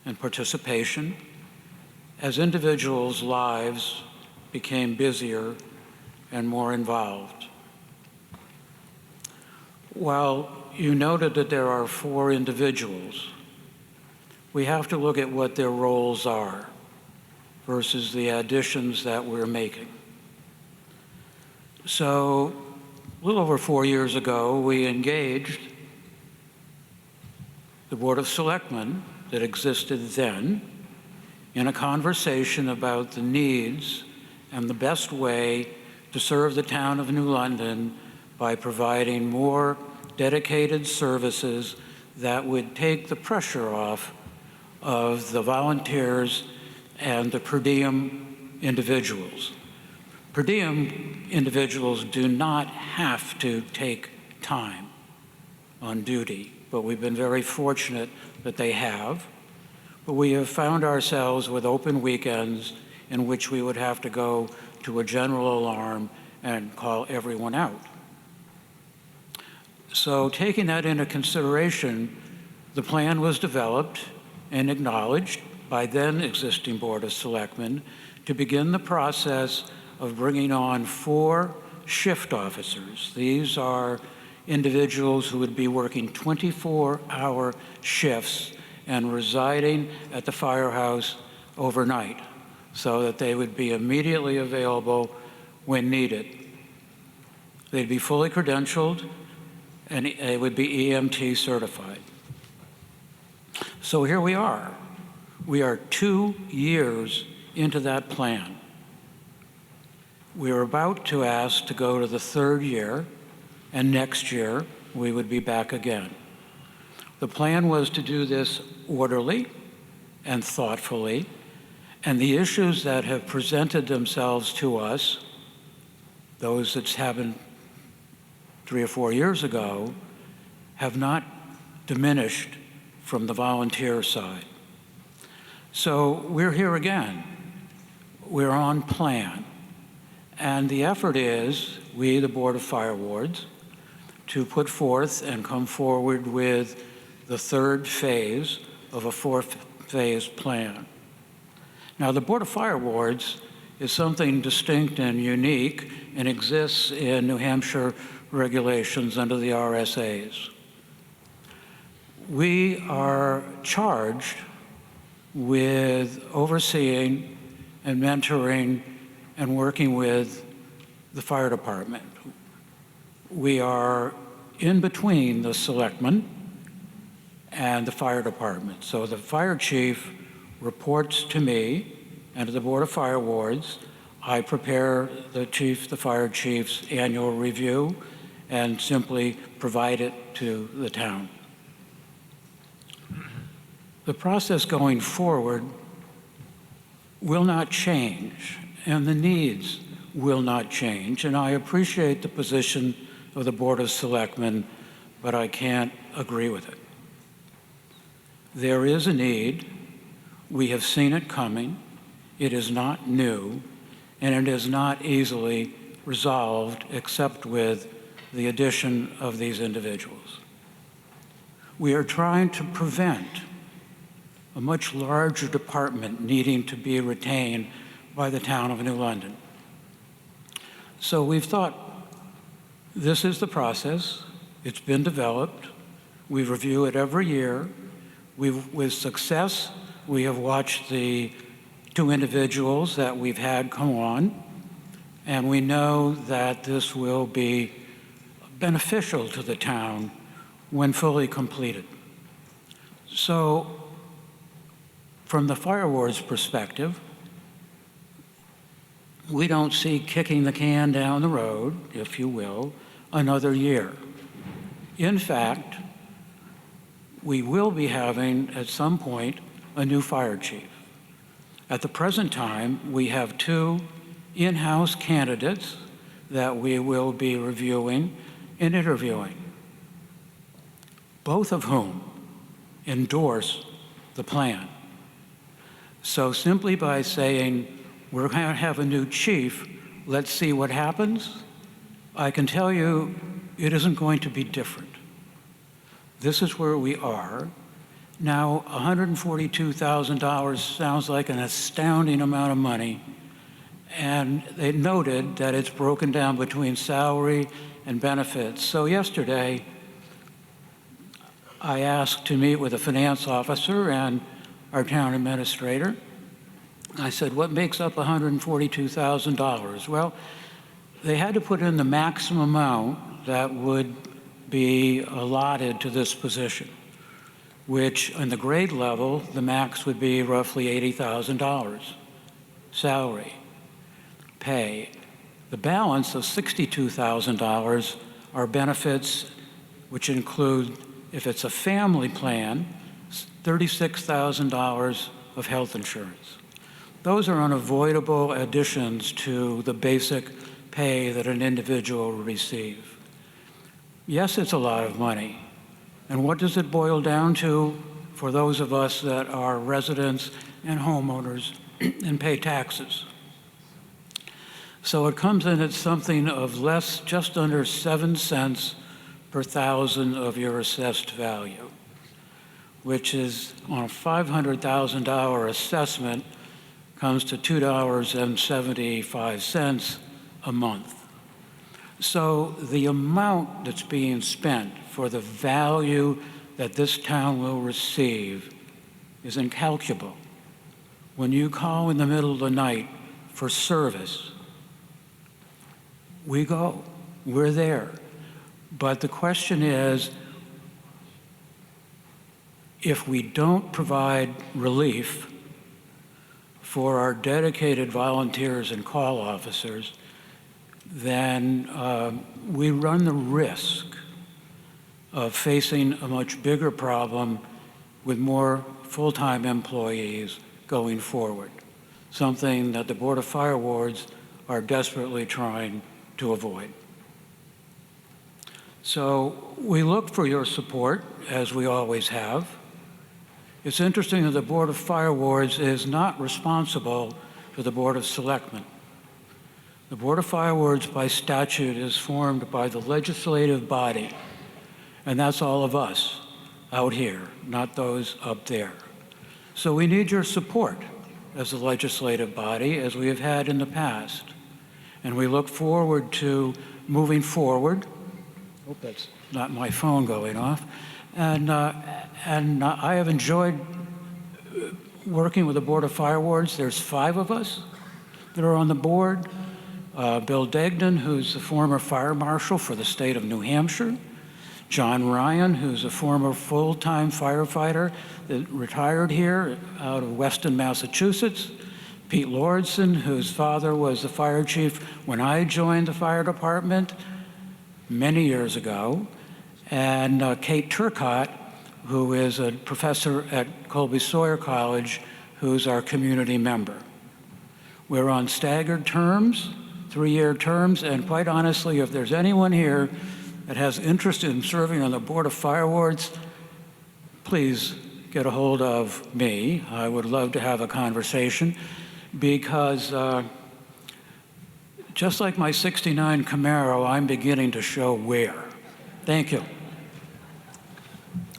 and participation as individuals' lives became busier and more involved. While you noted that there are 4 individuals, we have to look at what their roles are versus the additions that we're making. So, a little over 4 years ago, we engaged the Board of Selectmen that existed then in a conversation about the needs and the best way to serve the town of New London by providing more dedicated services that would take the pressure off of the volunteers and the per diem individuals. Per diem individuals do not have to take time on duty, but we've been very fortunate that they have. But we have found ourselves with open weekends in which we would have to go to a general alarm and call everyone out. So taking that into consideration, the plan was developed and acknowledged by then existing Board of Selectmen to begin the process of bringing on 4 shift officers. These are individuals who would be working 24-hour shifts and residing at the firehouse overnight so that they would be immediately available when needed. They'd be fully credentialed and they would be EMT certified. So here we are. We are 2 years into that plan. We are about to ask to go to the 3rd year, and next year we would be back again. The plan was to do this orderly and thoughtfully, and the issues that have presented themselves to us, those that happened 3 or 4 years ago, have not diminished from the volunteer side. So we're here again. We're on plan. And the effort is, we, the Board of Fire Wards, to put forth and come forward with the 3rd phase of a 4th phase plan. Now, the Board of Fire Wards is something distinct and unique and exists in New Hampshire regulations under the RSAs. We are charged with overseeing and mentoring and working with the fire department. We are in between the selectmen and the fire department. So the fire chief reports to me and to the Board of Fire Wards. I prepare the fire chief's annual review and simply provide it to the town. The process going forward will not change, and the needs will not change. And I appreciate the position of the Board of Selectmen, but I can't agree with it. There is a need. We have seen it coming. It is not new, and it is not easily resolved except with the addition of these individuals. We are trying to prevent a much larger department needing to be retained by the town of New London. So we've thought, this is the process. It's been developed. We review it every year. With success, we have watched the 2 individuals that we've had come on, and we know that this will be beneficial to the town when fully completed. So, from the Fire Ward's perspective, we don't see kicking the can down the road, if you will, another year. In fact, we will be having, at some point, a new fire chief. At the present time, we have 2 in-house candidates that we will be reviewing and interviewing, both of whom endorse the plan. So simply by saying, we're going to have a new chief, let's see what happens, I can tell you it isn't going to be different. This is where we are. Now, $142,000 sounds like an astounding amount of money, and they noted that it's broken down between salary and benefits. So yesterday, I asked to meet with a finance officer and our town administrator. I said, what makes up $142,000? Well, they had to put in the maximum amount that would be allotted to this position, which in the grade level, the max would be roughly $80,000 salary, pay. The balance of $62,000 are benefits, which include, if it's a family plan, $36,000 of health insurance. Those are unavoidable additions to the basic pay that an individual will receive. Yes, it's a lot of money. And what does it boil down to for those of us that are residents and homeowners and pay taxes? So it comes in at something of less, just under 7 cents per thousand of your assessed value, which is on a $500,000 assessment comes to $2.75 a month. So the amount that's being spent for the value that this town will receive is incalculable. When you call in the middle of the night for service, we go, we're there. But the question is, if we don't provide relief for our dedicated volunteers and call officers, then we run the risk of facing a much bigger problem with more full-time employees going forward, something that the Board of Fire Wards are desperately trying to avoid. So we look for your support, as we always have. It's interesting that the Board of Fire Wards is not responsible to the Board of Selectmen. The Board of Fire Wards by statute is formed by the legislative body, and that's all of us out here, not those up there. So we need your support as a legislative body, as we have had in the past. And we look forward to moving forward. Hope that's not my phone going off. And I have enjoyed working with the Board of Fire Wards. There's 5 of us that are on the board. Bill Degnan, who's the former fire marshal for the state of New Hampshire. John Ryan, who's a former full-time firefighter that retired here out of Weston, Massachusetts. Pete Lordson, whose father was the fire chief when I joined the fire department many years ago. And Kate Turcott, who is a professor at Colby-Sawyer College, who's our community member. We're on staggered terms, 3-year terms, and quite honestly, if there's anyone here that has interest in serving on the Board of Fire Wards, please get a hold of me. I would love to have a conversation because just like my '69 Camaro, I'm beginning to show wear. Thank you.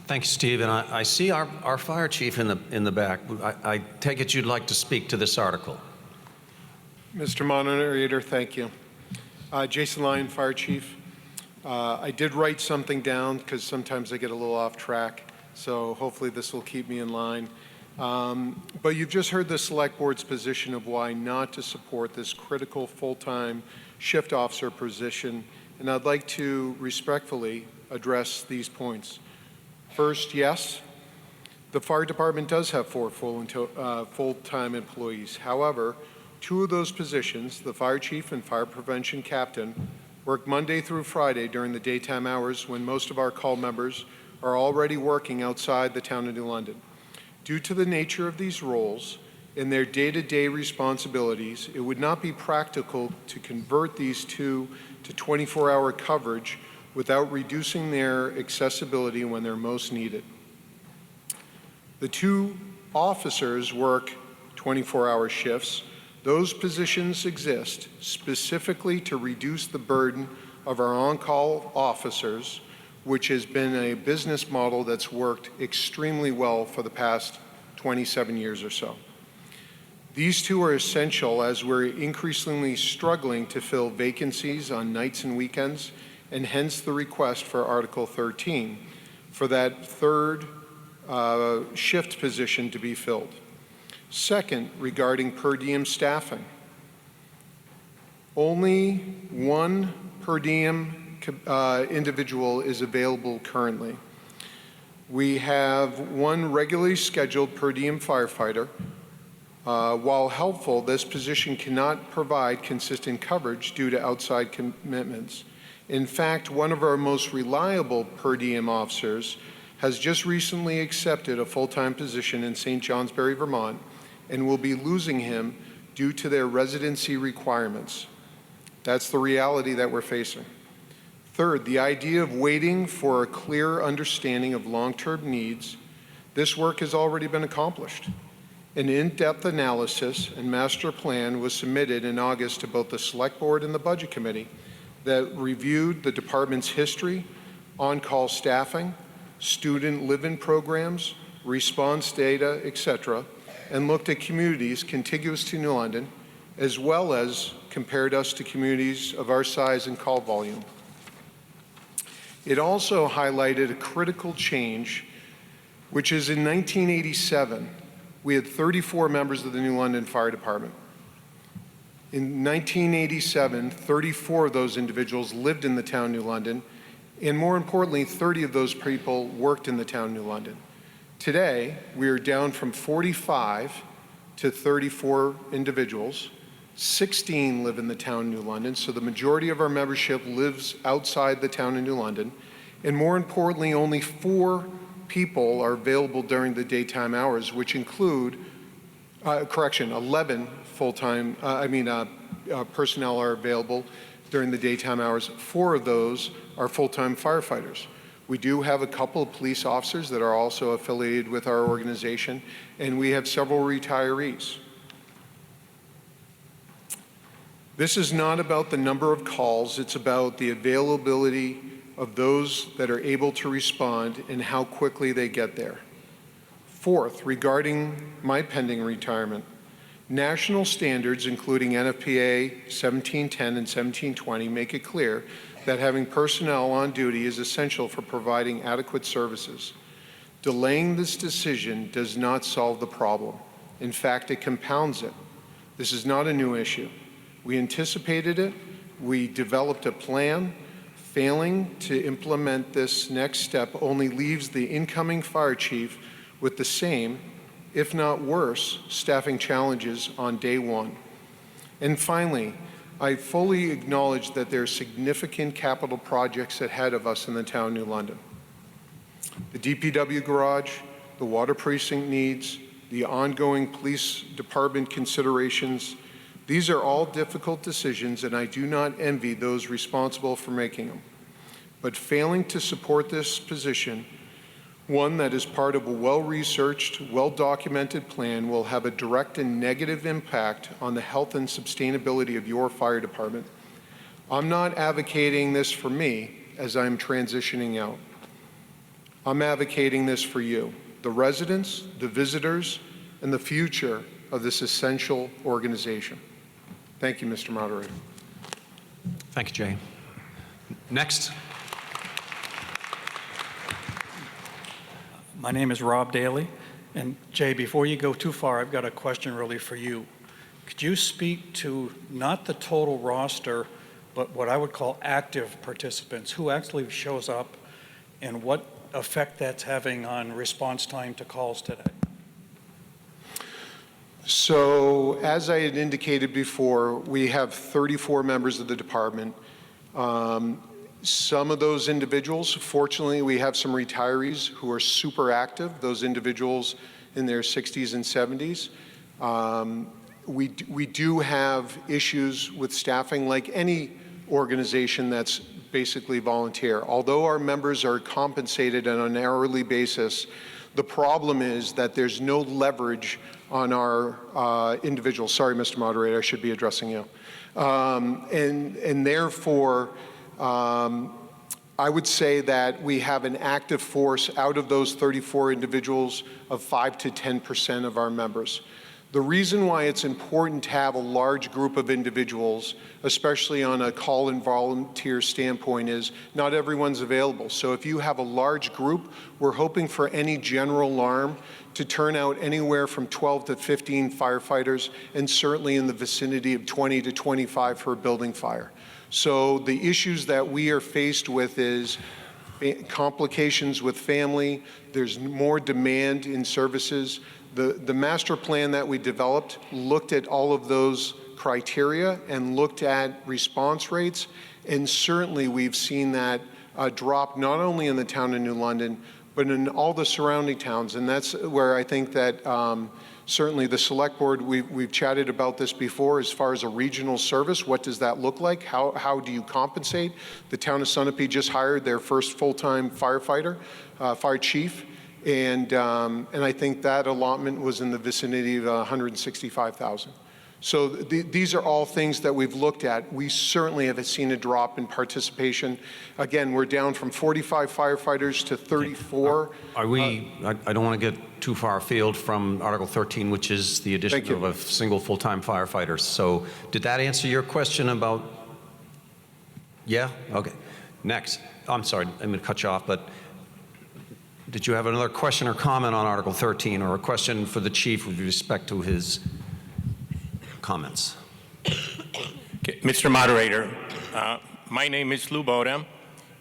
Thank you, Steve. And I see our fire chief in the back. I take it you'd like to speak to this article. Mr. Moderator, thank you. Jason Lyon, Fire Chief. I did write something down because sometimes I get a little off track, so hopefully this will keep me in line. But you've just heard the Select Board's position of why not to support this critical full-time shift officer position, and I'd like to respectfully address these points. First, yes, the fire department does have 4 full-time employees. However, 2 of those positions, the fire chief and fire prevention captain, work Monday through Friday during the daytime hours when most of our call members are already working outside the town of New London. Due to the nature of these roles and their day-to-day responsibilities, it would not be practical to convert these 2 to 24-hour coverage without reducing their accessibility when they're most needed. The 2 officers work 24-hour shifts. Those positions exist specifically to reduce the burden of our on-call officers, which has been a business model that's worked extremely well for the past 27 years or so. These 2 are essential as we're increasingly struggling to fill vacancies on nights and weekends, and hence the request for Article 13 for that 3rd shift position to be filled. Second, regarding per diem staffing, only 1 per diem individual is available currently. We have 1 regularly scheduled per diem firefighter. While helpful, this position cannot provide consistent coverage due to outside commitments. In fact, one of our most reliable per diem officers has just recently accepted a full-time position in St. Johnsbury, Vermont, and will be losing him due to their residency requirements. That's the reality that we're facing. Third, the idea of waiting for a clear understanding of long-term needs, this work has already been accomplished. An in-depth analysis and master plan was submitted in August to both the Select Board and the Budget Committee that reviewed the department's history, on-call staffing, student live-in programs, response data, etc., and looked at communities contiguous to New London as well as compared us to communities of our size and call volume. It also highlighted a critical change, which is in 1987, we had 34 members of the New London Fire Department. In 1987, 34 of those individuals lived in the town of New London, and more importantly, 30 of those people worked in the town of New London. Today, we are down from 45 to 34 individuals. 16 live in the town of New London, so the majority of our membership lives outside the town of New London. And more importantly, only 4 people are available during the daytime hours, which include, 11 full-time, personnel are available during the daytime hours. 4 of those are full-time firefighters. We do have a couple of police officers that are also affiliated with our organization, and we have several retirees. This is not about the number of calls, it's about the availability of those that are able to respond and how quickly they get there. Fourth, regarding my pending retirement, national standards, including NFPA 1710 and 1720, make it clear that having personnel on duty is essential for providing adequate services. Delaying this decision does not solve the problem. In fact, it compounds it. This is not a new issue. We anticipated it, we developed a plan. Failing to implement this next step only leaves the incoming fire chief with the same, if not worse, staffing challenges on day one. And finally, I fully acknowledge that there are significant capital projects ahead of us in the town of New London. The DPW garage, the water precinct needs, the ongoing police department considerations, these are all difficult decisions, and I do not envy those responsible for making them. But failing to support this position, one that is part of a well-researched, well-documented plan, will have a direct and negative impact on the health and sustainability of your fire department. I'm not advocating this for me as I'm transitioning out. I'm advocating this for you, the residents, the visitors, and the future of this essential organization. Thank you, Mr. Moderator. Thank you, Jay. Next. My name is Rob Daly. And Jay, before you go too far, I've got a question really for you. Could you speak to not the total roster, but what I would call active participants, who actually shows up and what effect that's having on response time to calls today? So, as I had indicated before, we have 34 members of the department. Some of those individuals, fortunately, we have some retirees who are super active, those individuals in their 60s and 70s. We do have issues with staffing like any organization that's basically volunteer. Although our members are compensated on an hourly basis, the problem is that there's no leverage on our individuals. Sorry, Mr. Moderator, I should be addressing you. And therefore, I would say that we have an active force out of those 34 individuals of 5 to 10% of our members. The reason why it's important to have a large group of individuals, especially on a call and volunteer standpoint, is not everyone's available. So if you have a large group, we're hoping for any general alarm to turn out anywhere from 12 to 15 firefighters, and certainly in the vicinity of 20 to 25 for a building fire. So the issues that we are faced with is complications with family, there's more demand in services. The master plan that we developed looked at all of those criteria and looked at response rates, and certainly we've seen that drop not only in the town of New London, but in all the surrounding towns. And that's where I think that certainly the select board, we've chatted about this before as far as a regional service. What does that look like? How do you compensate? The town of Sunapee just hired their first full-time firefighter, fire chief. And I think that allotment was in the vicinity of $165,000. So these are all things that we've looked at. We certainly have seen a drop in participation. Again, we're down from 45 firefighters to 34. Are we, I don't want to get too far afield from Article 13, which is the addition of a single full-time firefighter. So did that answer your question about, yeah? Okay. Next. I'm sorry, I'm going to cut you off, but did you have another question or comment on Article 13, or a question for the chief with respect to his comments? Okay, Mr. Moderator, my name is Lou Boda,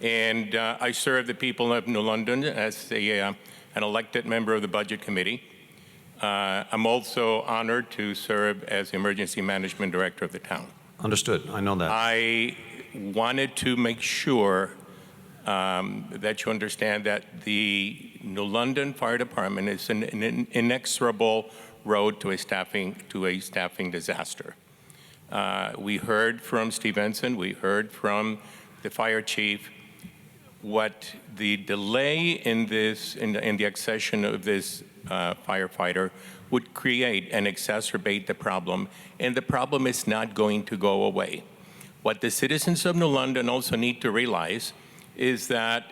and I serve the people of New London as an elected member of the Budget Committee. I'm also honored to serve as Emergency Management Director of the town. Understood. I know that. I wanted to make sure that you understand that the New London Fire Department is an inexorable road to a staffing disaster. We heard from Steve Ensign, we heard from the fire chief what the delay in the accession of this firefighter would create and exacerbate the problem, and the problem is not going to go away. What the citizens of New London also need to realize is that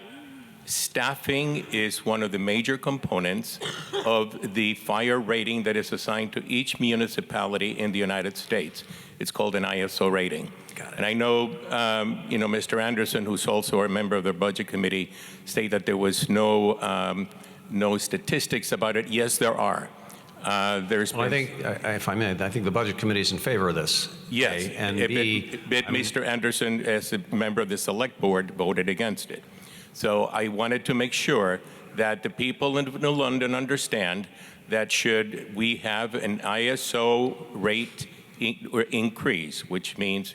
staffing is one of the major components of the fire rating that is assigned to each municipality in the United States. It's called an ISO rating. And I know, Mr. Anderson, who's also a member of the Budget Committee, stated that there was no statistics about it. Yes, there are. Well, I think, if I may, I think the Budget Committee is in favor of this. Yes, A, and but B, Mr. Anderson, as a member of the Select Board, voted against it. So I wanted to make sure that the people in New London understand that should we have an ISO rate increase, which means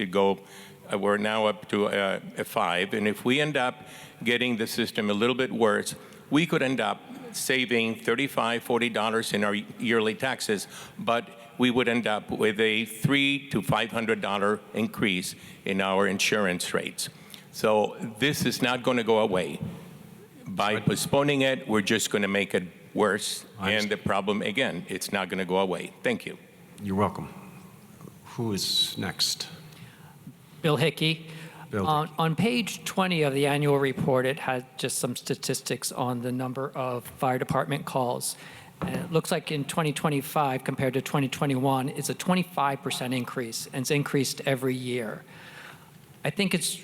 we're now up to a 5, and if we end up getting the system a little bit worse, we could end up saving $35, $40 in our yearly taxes, but we would end up with a $300 to $500 increase in our insurance rates. So this is not going to go away. By postponing it, we're just going to make it worse, and the problem, again, it's not going to go away. Thank you. You're welcome. Who is next? Bill Hickey. On page 20 of the annual report, it had just some statistics on the number of fire department calls. And it looks like in 2025 compared to 2021, it's a 25% increase, and it's increased every year. I think it's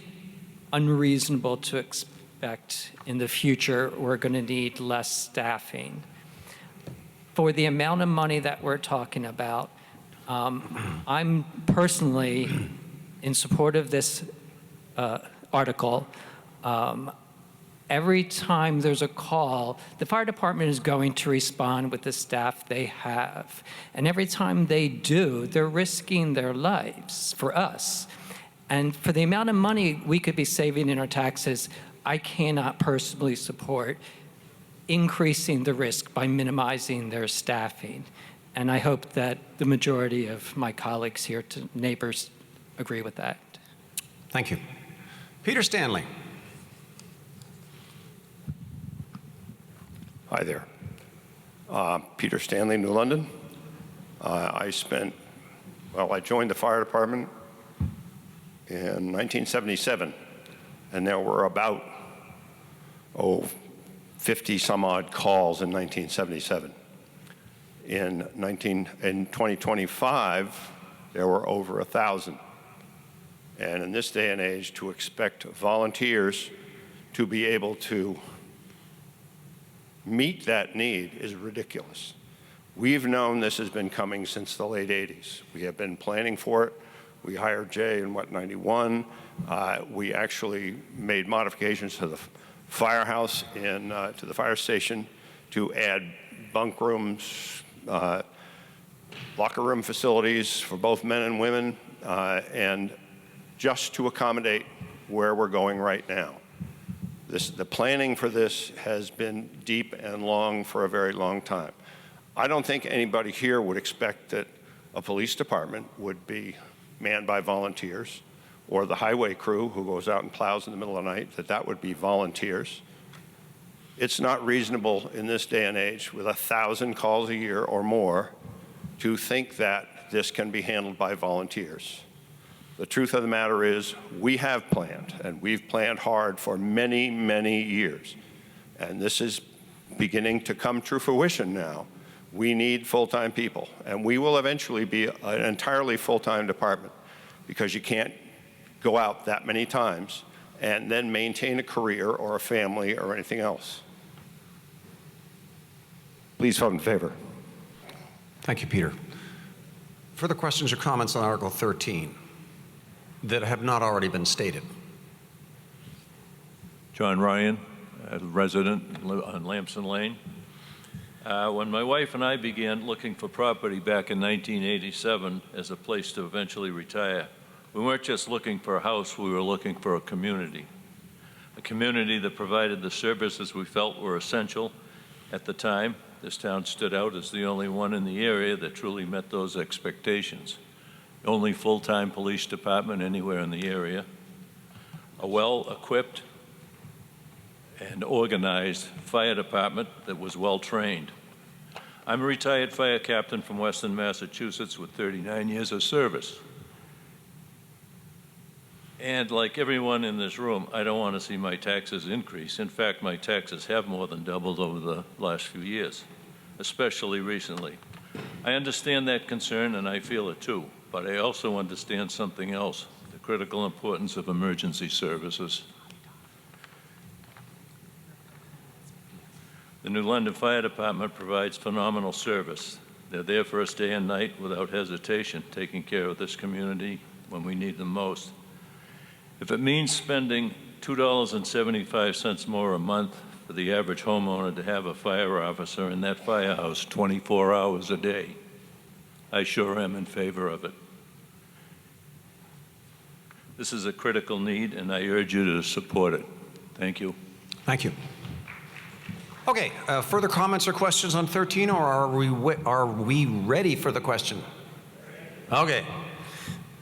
unreasonable to expect in the future we're going to need less staffing. For the amount of money that we're talking about, I'm personally in support of this article. Every time there's a call, the fire department is going to respond with the staff they have. And every time they do, they're risking their lives for us. And for the amount of money we could be saving in our taxes, I cannot personally support increasing the risk by minimizing their staffing. And I hope that the majority of my colleagues here, neighbors, agree with that. Thank you. Peter Stanley. Hi there. Peter Stanley, New London. I joined the fire department in 1977, and there were about 50 some odd calls in 1977. In 2025, there were over 1,000. And in this day and age, to expect volunteers to be able to meet that need is ridiculous. We've known this has been coming since the late 80s. We have been planning for it. We hired Jay in, 91? We actually made modifications to the firehouse to the fire station to add bunk rooms, locker room facilities for both men and women, and just to accommodate where we're going right now. The planning for this has been deep and long for a very long time. I don't think anybody here would expect that a police department would be manned by volunteers, or the highway crew who goes out and plows in the middle of the night, that would be volunteers. It's not reasonable in this day and age with 1,000 calls a year or more to think that this can be handled by volunteers. The truth of the matter is, we have planned, and we've planned hard for many, many years. And this is beginning to come to fruition now. We need full-time people, and we will eventually be an entirely full-time department, because you can't go out that many times and then maintain a career or a family or anything else. Please vote in favor. Thank you, Peter. Further questions or comments on Article 13 that have not already been stated? John Ryan, a resident on Lamson Lane. When my wife and I began looking for property back in 1987 as a place to eventually retire, we weren't just looking for a house, we were looking for a community that provided the services we felt were essential at the time. This town stood out as the only one in the area that truly met those expectations. The only full-time police department anywhere in the area, a well-equipped and organized fire department that was well-trained. I'm a retired fire captain from Western Massachusetts with 39 years of service. And like everyone in this room, I don't want to see my taxes increase. In fact, my taxes have more than doubled over the last few years, especially recently. I understand that concern, and I feel it too, but I also understand something else, the critical importance of emergency services. The New London Fire Department provides phenomenal service. They're there for us day and night without hesitation, taking care of this community when we need them most. If it means spending $2.75 more a month for the average homeowner to have a fire officer in that firehouse 24 hours a day, I sure am in favor of it. This is a critical need, and I urge you to support it. Thank you. Thank you. Okay, further comments or questions on 13, or are we ready for the question? Okay.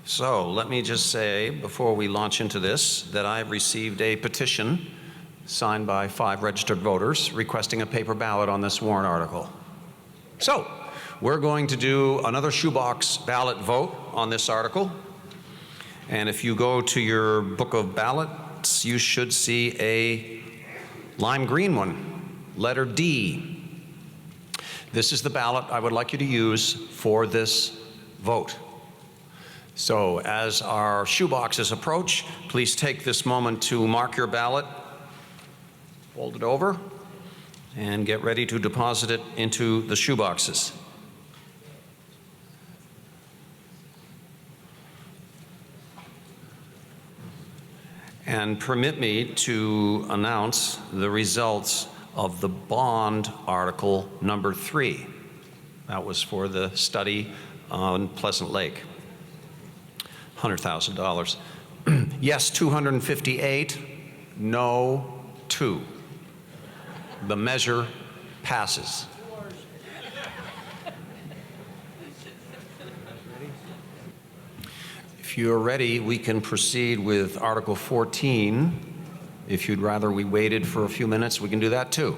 So let me just say, before we launch into this, that I've received a petition signed by 5 registered voters requesting a paper ballot on this warrant article. So we're going to do another shoebox ballot vote on this article. And if you go to your book of ballots, you should see a lime green one. Letter D. This is the ballot I would like you to use for this vote. So as our shoeboxes approach, please take this moment to mark your ballot, fold it over, and get ready to deposit it into the shoeboxes. And permit me to announce the results of the bond article number 3. That was for the study on Pleasant Lake. $100,000. Yes, 258, no, 2. The measure passes. If you're ready, we can proceed with Article 14. If you'd rather we waited for a few minutes, we can do that too,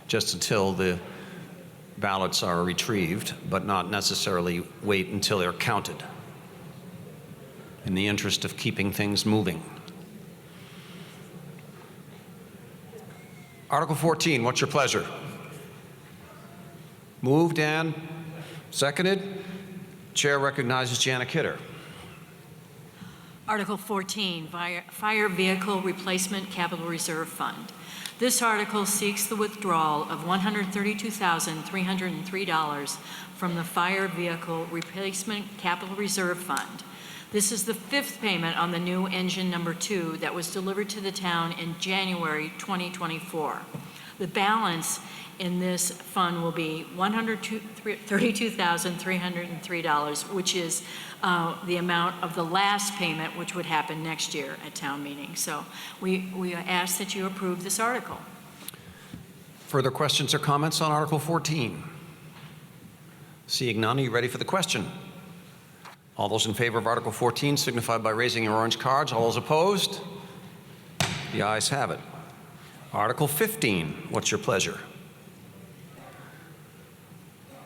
just until the ballots are retrieved, but not necessarily wait until they're counted, in the interest of keeping things moving. Article 14, what's your pleasure? Moved and seconded. Chair recognizes Jana Kidder. Article 14, Fire Vehicle Replacement Capital Reserve Fund. This article seeks the withdrawal of $132,303 from the Fire Vehicle Replacement Capital Reserve Fund. This is the 5th payment on the new engine number 2 that was delivered to the town in January 2024. The balance in this fund will be $132,303, which is the amount of the last payment, which would happen next year at town meeting. So we ask that you approve this article. Further questions or comments on Article 14? Seeing none, are you ready for the question? All those in favor of Article 14 signify by raising your orange cards. All those opposed? The ayes have it. Article 15, what's your pleasure?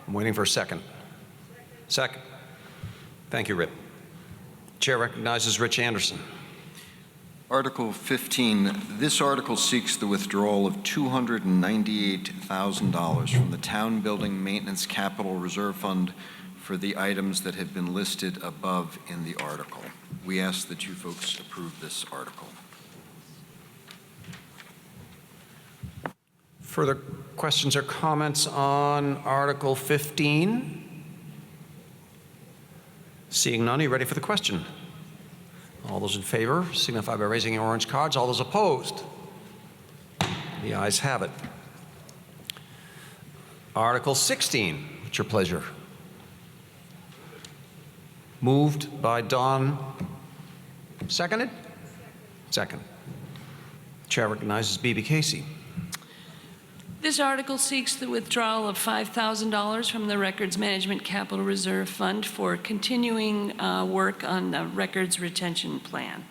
I'm waiting for a second. Second. Thank you, Rip. Chair recognizes Rich Anderson. Article 15, this article seeks the withdrawal of $298,000 from the Town Building Maintenance Capital Reserve Fund for the items that have been listed above in the article. We ask that you folks approve this article. Further questions or comments on Article 15? Seeing none, are you ready for the question? All those in favor signify by raising your orange cards. All those opposed? The ayes have it. Article 16, what's your pleasure? Moved by Don. Seconded? Second. Chair recognizes B.B. Casey. This article seeks the withdrawal of $5,000 from the Records Management Capital Reserve Fund for continuing work on the Records Retention Plan.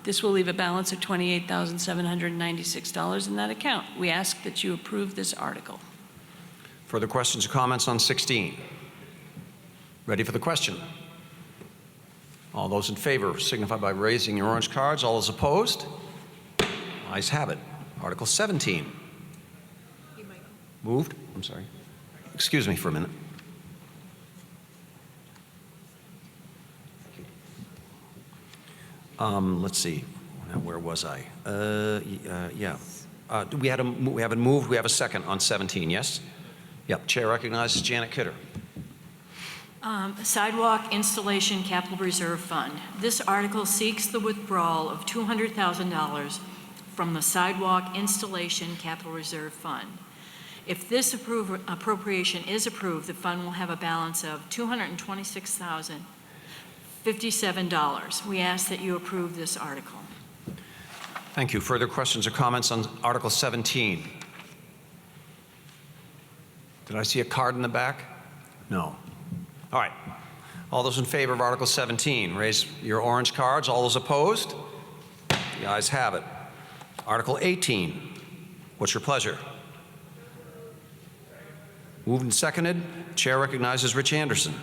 This will leave a balance of $28,796 in that account. We ask that you approve this article. Further questions or comments on 16? Ready for the question? All those in favor signify by raising your orange cards. All those opposed? Ayes have it. Article 17. Moved? I'm sorry. Excuse me for a minute. Let's see. Now, where was I? Yeah. We have it moved. We have a second on 17, yes? Yep. Chair recognizes Janet Kidder. Sidewalk Installation Capital Reserve Fund. This article seeks the withdrawal of $200,000 from the Sidewalk Installation Capital Reserve Fund. If this appropriation is approved, the fund will have a balance of $226,057. We ask that you approve this article. Thank you. Further questions or comments on Article 17? Did I see a card in the back? No. All right. All those in favor of Article 17, raise your orange cards. All those opposed? The ayes have it. Article 18, what's your pleasure? Moved and seconded. Chair recognizes Rich Anderson.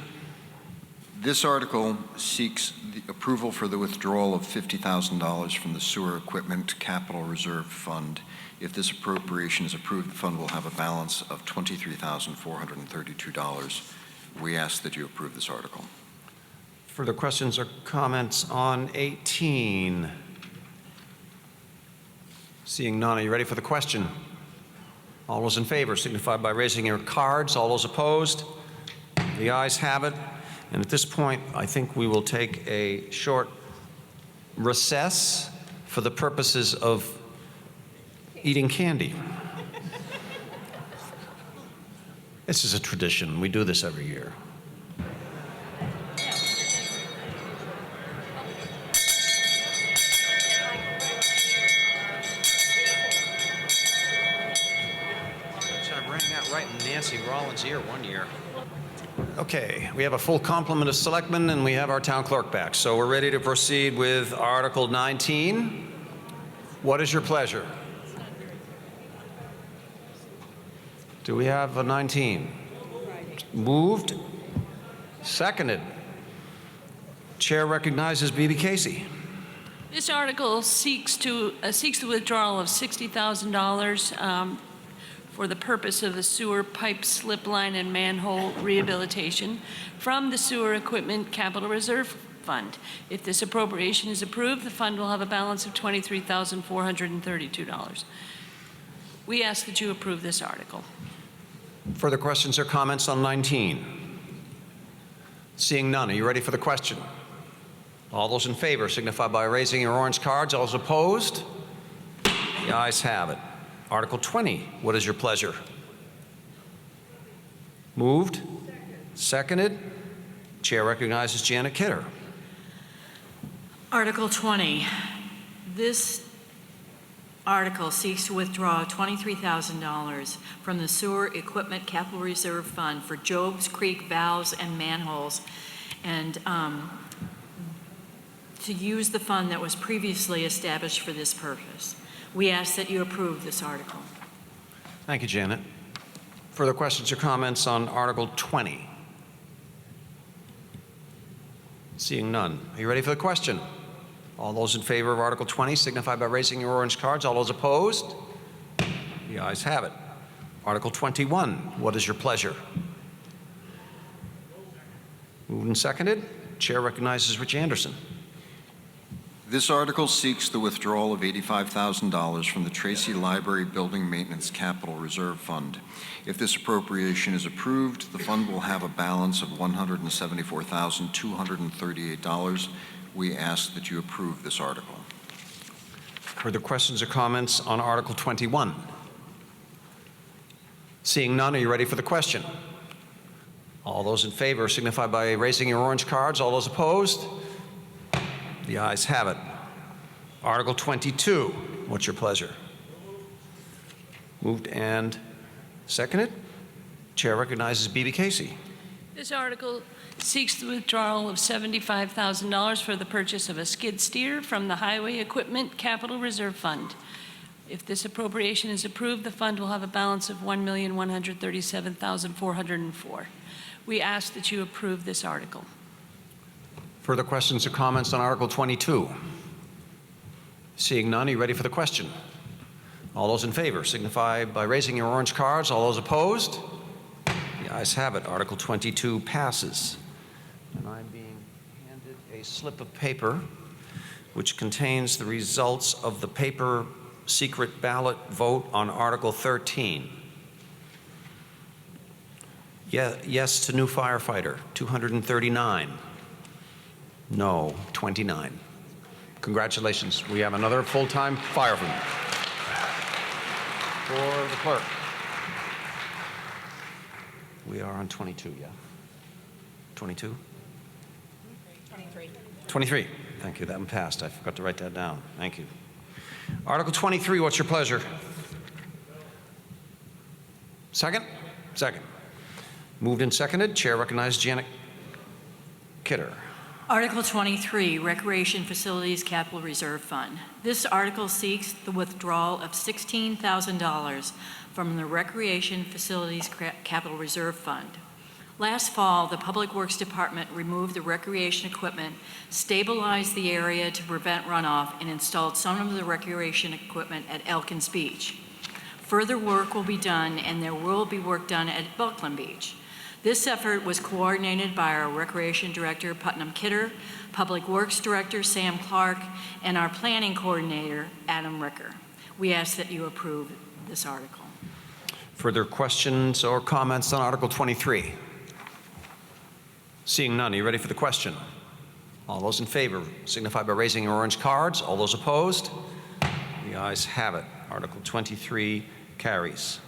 This article seeks the approval for the withdrawal of $50,000 from the Sewer Equipment Capital Reserve Fund. If this appropriation is approved, the fund will have a balance of $23,432. We ask that you approve this article. Further questions or comments on 18? Seeing none, are you ready for the question? All those in favor signify by raising your cards. All those opposed? The ayes have it. And at this point, I think we will take a short recess for the purposes of eating candy. This is a tradition. We do this every year. Nancy Rollins' ear one year. Okay, we have a full complement of selectmen and we have our town clerk back. So we're ready to proceed with Article 19. What is your pleasure? Do we have a 19? Moved. Seconded. Chair recognizes B.B. Casey. This article seeks the withdrawal of $60,000 for the purpose of the sewer pipe, slip line, and manhole rehabilitation from the Sewer Equipment Capital Reserve Fund. If this appropriation is approved, the fund will have a balance of $23,432. We ask that you approve this article. Further questions or comments on 19? Seeing none, are you ready for the question? All those in favor signify by raising your orange cards. All those opposed? The ayes have it. Article 20, what is your pleasure? Moved? Seconded? Chair recognizes Janet Kidder. Article 20. This article seeks to withdraw $23,000 from the Sewer Equipment Capital Reserve Fund for Jobs Creek valves and manholes, and to use the fund that was previously established for this purpose. We ask that you approve this article. Thank you, Janet. Further questions or comments on Article 20? Seeing none. Are you ready for the question? All those in favor of Article 20 signify by raising your orange cards. All those opposed? The ayes have it. Article 21, what is your pleasure? Moved and seconded. Chair recognizes Rich Anderson. This article seeks the withdrawal of $85,000 from the Tracy Library Building Maintenance Capital Reserve Fund. If this appropriation is approved, the fund will have a balance of $174,238. We ask that you approve this article. Further questions or comments on Article 21? Seeing none, are you ready for the question? All those in favor signify by raising your orange cards. All those opposed? The ayes have it. Article 22, what's your pleasure? Moved and seconded. Chair recognizes B.B. Casey. This article seeks the withdrawal of $75,000 for the purchase of a skid steer from the Highway Equipment Capital Reserve Fund. If this appropriation is approved, the fund will have a balance of $1,137,404. We ask that you approve this article. Further questions or comments on Article 22? Seeing none, are you ready for the question? All those in favor signify by raising your orange cards. All those opposed? The ayes have it. Article 22 passes. And I'm being handed a slip of paper which contains the results of the paper secret ballot vote on Article 13. Yes to new firefighter, 239. No, 29. Congratulations. We have another full-time fireman. For the clerk. We are on 22, yeah? 22? 23. 23. Thank you. That one passed. I forgot to write that down. Thank you. Article 23, what's your pleasure? Second? Second. Moved and seconded. Chair recognizes Janet Kidder. Article 23, Recreation Facilities Capital Reserve Fund. This article seeks the withdrawal of $16,000 from the Recreation Facilities Capital Reserve Fund. Last fall, the Public Works Department removed the recreation equipment, stabilized the area to prevent runoff, and installed some of the recreation equipment at Elkins Beach. Further work will be done, and there will be work done at Buckland Beach. This effort was coordinated by our Recreation Director, Putnam Kidder, Public Works Director, Sam Clark, and our Planning Coordinator, Adam Ricker. We ask that you approve this article. Further questions or comments on Article 23? Seeing none, are you ready for the question? All those in favor signify by raising your orange cards. All those opposed? The ayes have it. Article 23 carries.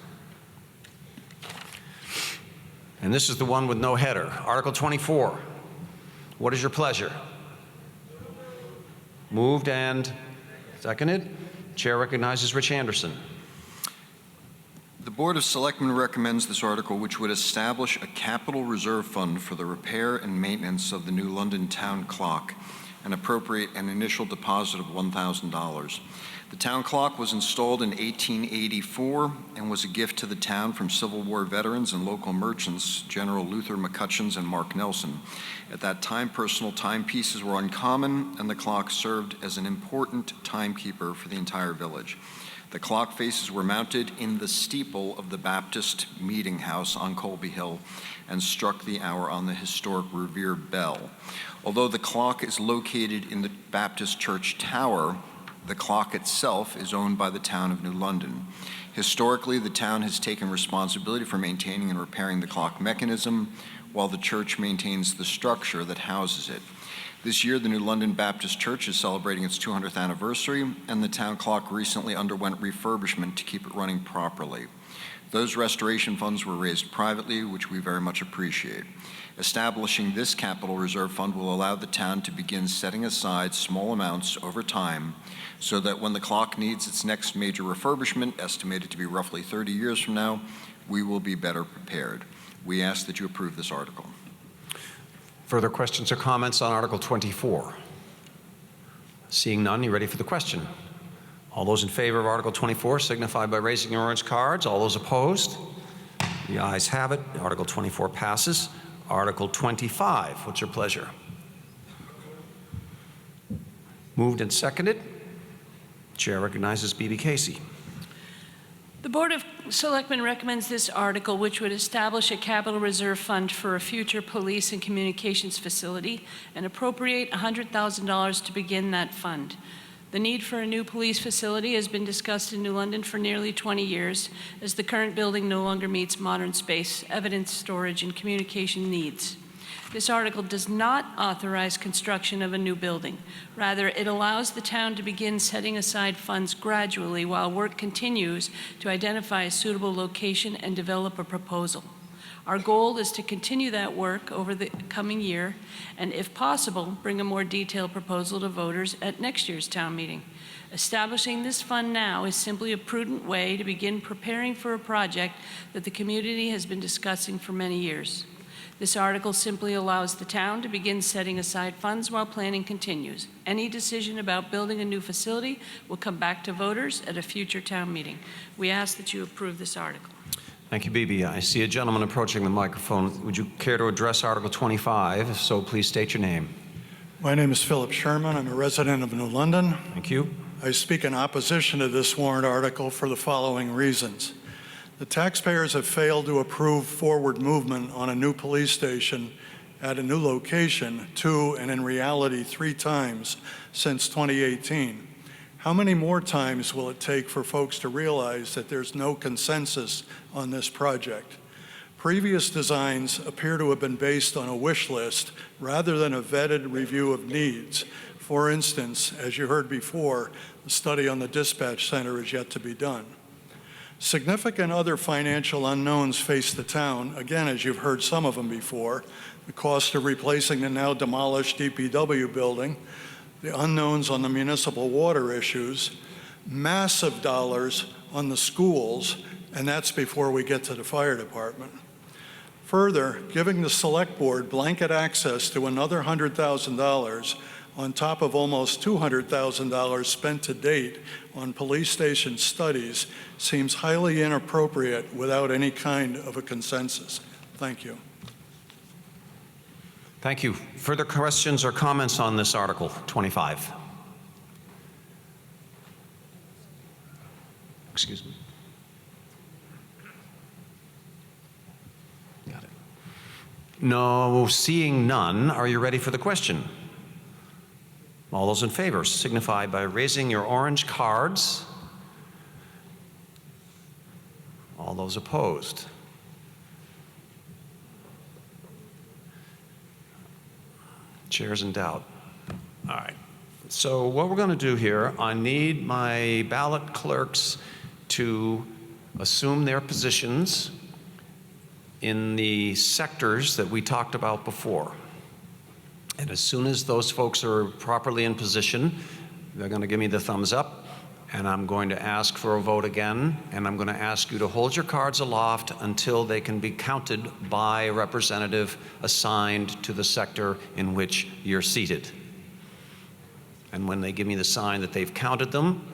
And this is the one with no header. Article 24. What is your pleasure? Moved and seconded. Chair recognizes Rich Anderson. The Board of Selectmen recommends this article, which would establish a capital reserve fund for the repair and maintenance of the new London Town Clock and appropriate an initial deposit of $1,000. The town clock was installed in 1884 and was a gift to the town from Civil War veterans and local merchants, General Luther McCutcheons and Mark Nelson. At that time, personal timepieces were uncommon, and the clock served as an important timekeeper for the entire village. The clock faces were mounted in the steeple of the Baptist Meeting House on Colby Hill and struck the hour on the historic Revere Bell. Although the clock is located in the Baptist Church Tower, the clock itself is owned by the town of New London. Historically, the town has taken responsibility for maintaining and repairing the clock mechanism, while the church maintains the structure that houses it. This year, the New London Baptist Church is celebrating its 200th anniversary, and the town clock recently underwent refurbishment to keep it running properly. Those restoration funds were raised privately, which we very much appreciate. Establishing this capital reserve fund will allow the town to begin setting aside small amounts over time so that when the clock needs its next major refurbishment, estimated to be roughly 30 years from now, we will be better prepared. We ask that you approve this article. Further questions or comments on Article 24? Seeing none, you ready for the question? All those in favor of Article 24 signify by raising your orange cards. All those opposed? The ayes have it. Article 24 passes. Article 25, what's your pleasure? Moved and seconded. Chair recognizes B.B. Casey. The Board of Selectmen recommends this article, which would establish a capital reserve fund for a future police and communications facility and appropriate $100,000 to begin that fund. The need for a new police facility has been discussed in New London for nearly 20 years, as the current building no longer meets modern space, evidence storage, and communication needs. This article does not authorize construction of a new building. Rather, it allows the town to begin setting aside funds gradually while work continues to identify a suitable location and develop a proposal. Our goal is to continue that work over the coming year and, if possible, bring a more detailed proposal to voters at next year's town meeting. Establishing this fund now is simply a prudent way to begin preparing for a project that the community has been discussing for many years. This article simply allows the town to begin setting aside funds while planning continues. Any decision about building a new facility will come back to voters at a future town meeting. We ask that you approve this article. Thank you, Bibi. I see a gentleman approaching the microphone. Would you care to address Article 25? If so, please state your name. My name is Philip Sherman. I'm a resident of New London. Thank you. I speak in opposition to this warrant article for the following reasons. The taxpayers have failed to approve forward movement on a new police station at a new location 2 and in reality 3 times since 2018. How many more times will it take for folks to realize that there's no consensus on this project? Previous designs appear to have been based on a wish list rather than a vetted review of needs. For instance, as you heard before, the study on the dispatch center is yet to be done. Significant other financial unknowns face the town, again, as you've heard some of them before, the cost of replacing the now demolished DPW building, the unknowns on the municipal water issues, massive dollars on the schools, and that's before we get to the fire department. Further, giving the select board blanket access to another $100,000 on top of almost $200,000 spent to date on police station studies seems highly inappropriate without any kind of a consensus. Thank you. Thank you. Further questions or comments on this Article 25? Excuse me. Got it. No, seeing none, are you ready for the question? All those in favor signify by raising your orange cards. All those opposed. Chair's in doubt. All right. So what we're going to do here, I need my ballot clerks to assume their positions in the sectors that we talked about before. And as soon as those folks are properly in position, they're going to give me the thumbs up, and I'm going to ask for a vote again, and I'm going to ask you to hold your cards aloft until they can be counted by a representative assigned to the sector in which you're seated. And when they give me the sign that they've counted them,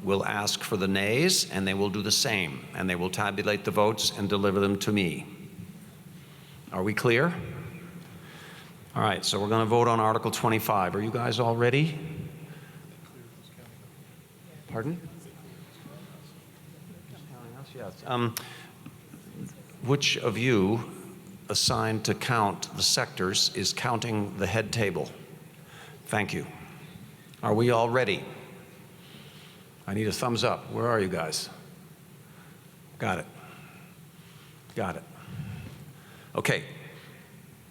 we'll ask for the nays, and they will do the same, and they will tabulate the votes and deliver them to me. Are we clear? All right, so we're going to vote on Article 25. Are you guys all ready? Pardon? Yes. Which of you assigned to count the sectors is counting the head table? Thank you. Are we all ready? I need a thumbs up. Where are you guys? Got it. Got it. Okay.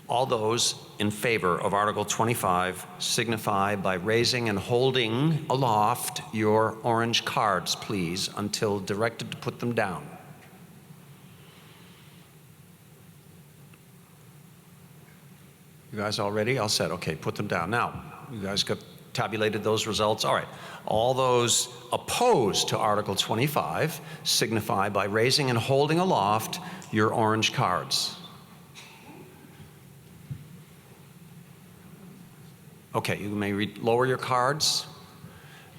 All those in favor of Article 25 signify by raising and holding aloft your orange cards, please, until directed to put them down. You guys all ready? All set. Okay, put them down. Now, you guys got tabulated those results? All right. All those opposed to Article 25 signify by raising and holding aloft your orange cards. Okay, you may lower your cards.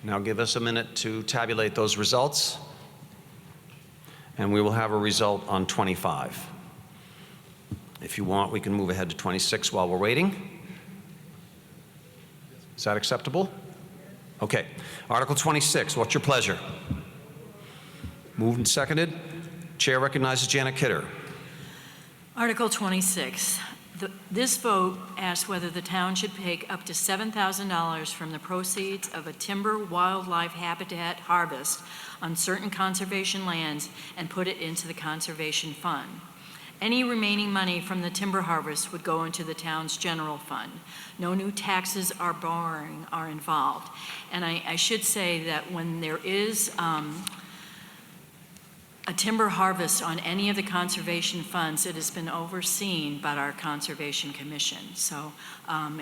Now give us a minute to tabulate those results, and we will have a result on 25. If you want, we can move ahead to 26 while we're waiting. Is that acceptable? Okay. Article 26, what's your pleasure? Moved and seconded. Chair recognizes Janet Kidder. Article 26. This vote asks whether the town should take up to $7,000 from the proceeds of a timber wildlife habitat harvest on certain conservation lands and put it into the conservation fund. Any remaining money from the timber harvest would go into the town's general fund. No new taxes or borrowing are involved. And I should say that when there is a timber harvest on any of the conservation funds, it has been overseen by our Conservation Commission. So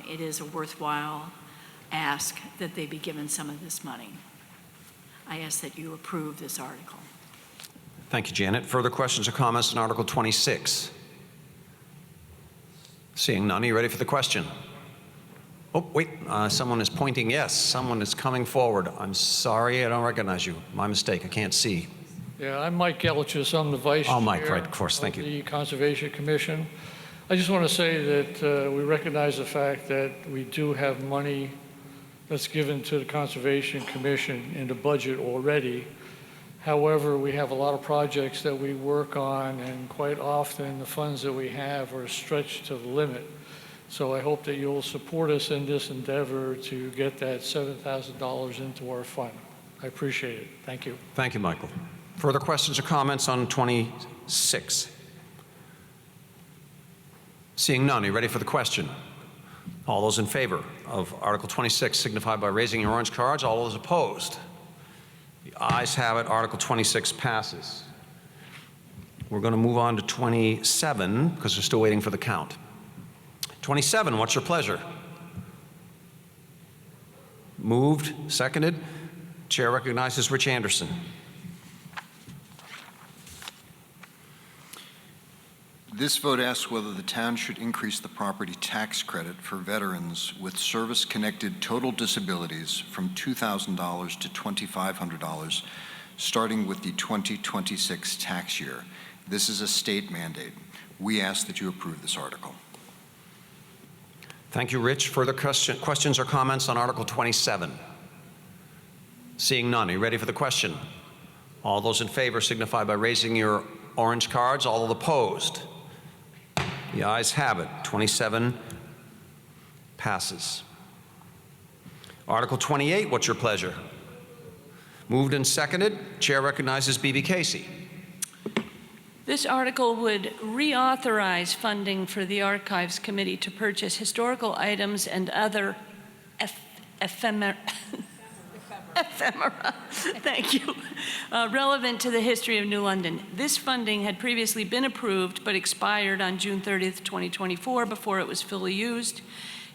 it is a worthwhile ask that they be given some of this money. I ask that you approve this article. Thank you, Janet. Further questions or comments on Article 26? Seeing none, are you ready for the question? Oh, wait, someone is pointing yes. Someone is coming forward. I'm sorry, I don't recognize you. My mistake, I can't see. Yeah, I'm Mike Gellichus. I'm the vice chair Mike, right, of course, thank you. The Conservation Commission. I just want to say that we recognize the fact that we do have money that's given to the Conservation Commission in the budget already. However, we have a lot of projects that we work on, and quite often the funds that we have are stretched to the limit. So I hope that you'll support us in this endeavor to get that $7,000 into our fund. I appreciate it. Thank you. Thank you, Michael. Further questions or comments on 26? Seeing none, are you ready for the question? All those in favor of Article 26 signify by raising your orange cards. All those opposed? The ayes have it. Article 26 passes. We're going to move on to 27 because we're still waiting for the count. 27, what's your pleasure? Moved, seconded. Chair recognizes Rich Anderson. This vote asks whether the town should increase the property tax credit for veterans with service-connected total disabilities from $2,000 to $2,500, starting with the 2026 tax year. This is a state mandate. We ask that you approve this article. Thank you, Rich. Further questions or comments on Article 27? Seeing none, are you ready for the question? All those in favor signify by raising your orange cards. All opposed? The ayes have it. 27 passes. Article 28, what's your pleasure? Moved and seconded. Chair recognizes B.B. Casey. This article would reauthorize funding for the Archives Committee to purchase historical items and other ephemera. Thank you. Relevant to the history of New London. This funding had previously been approved but expired on June 30th, 2024 before it was fully used.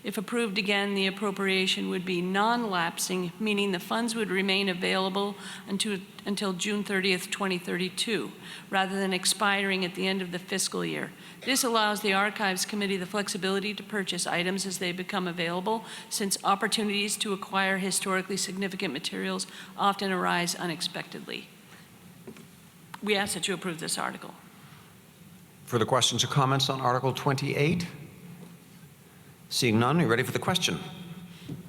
If approved again, the appropriation would be non-lapsing, meaning the funds would remain available until June 30th, 2032, rather than expiring at the end of the fiscal year. This allows the Archives Committee the flexibility to purchase items as they become available, since opportunities to acquire historically significant materials often arise unexpectedly. We ask that you approve this article. Further questions or comments on Article 28? Seeing none, are you ready for the question?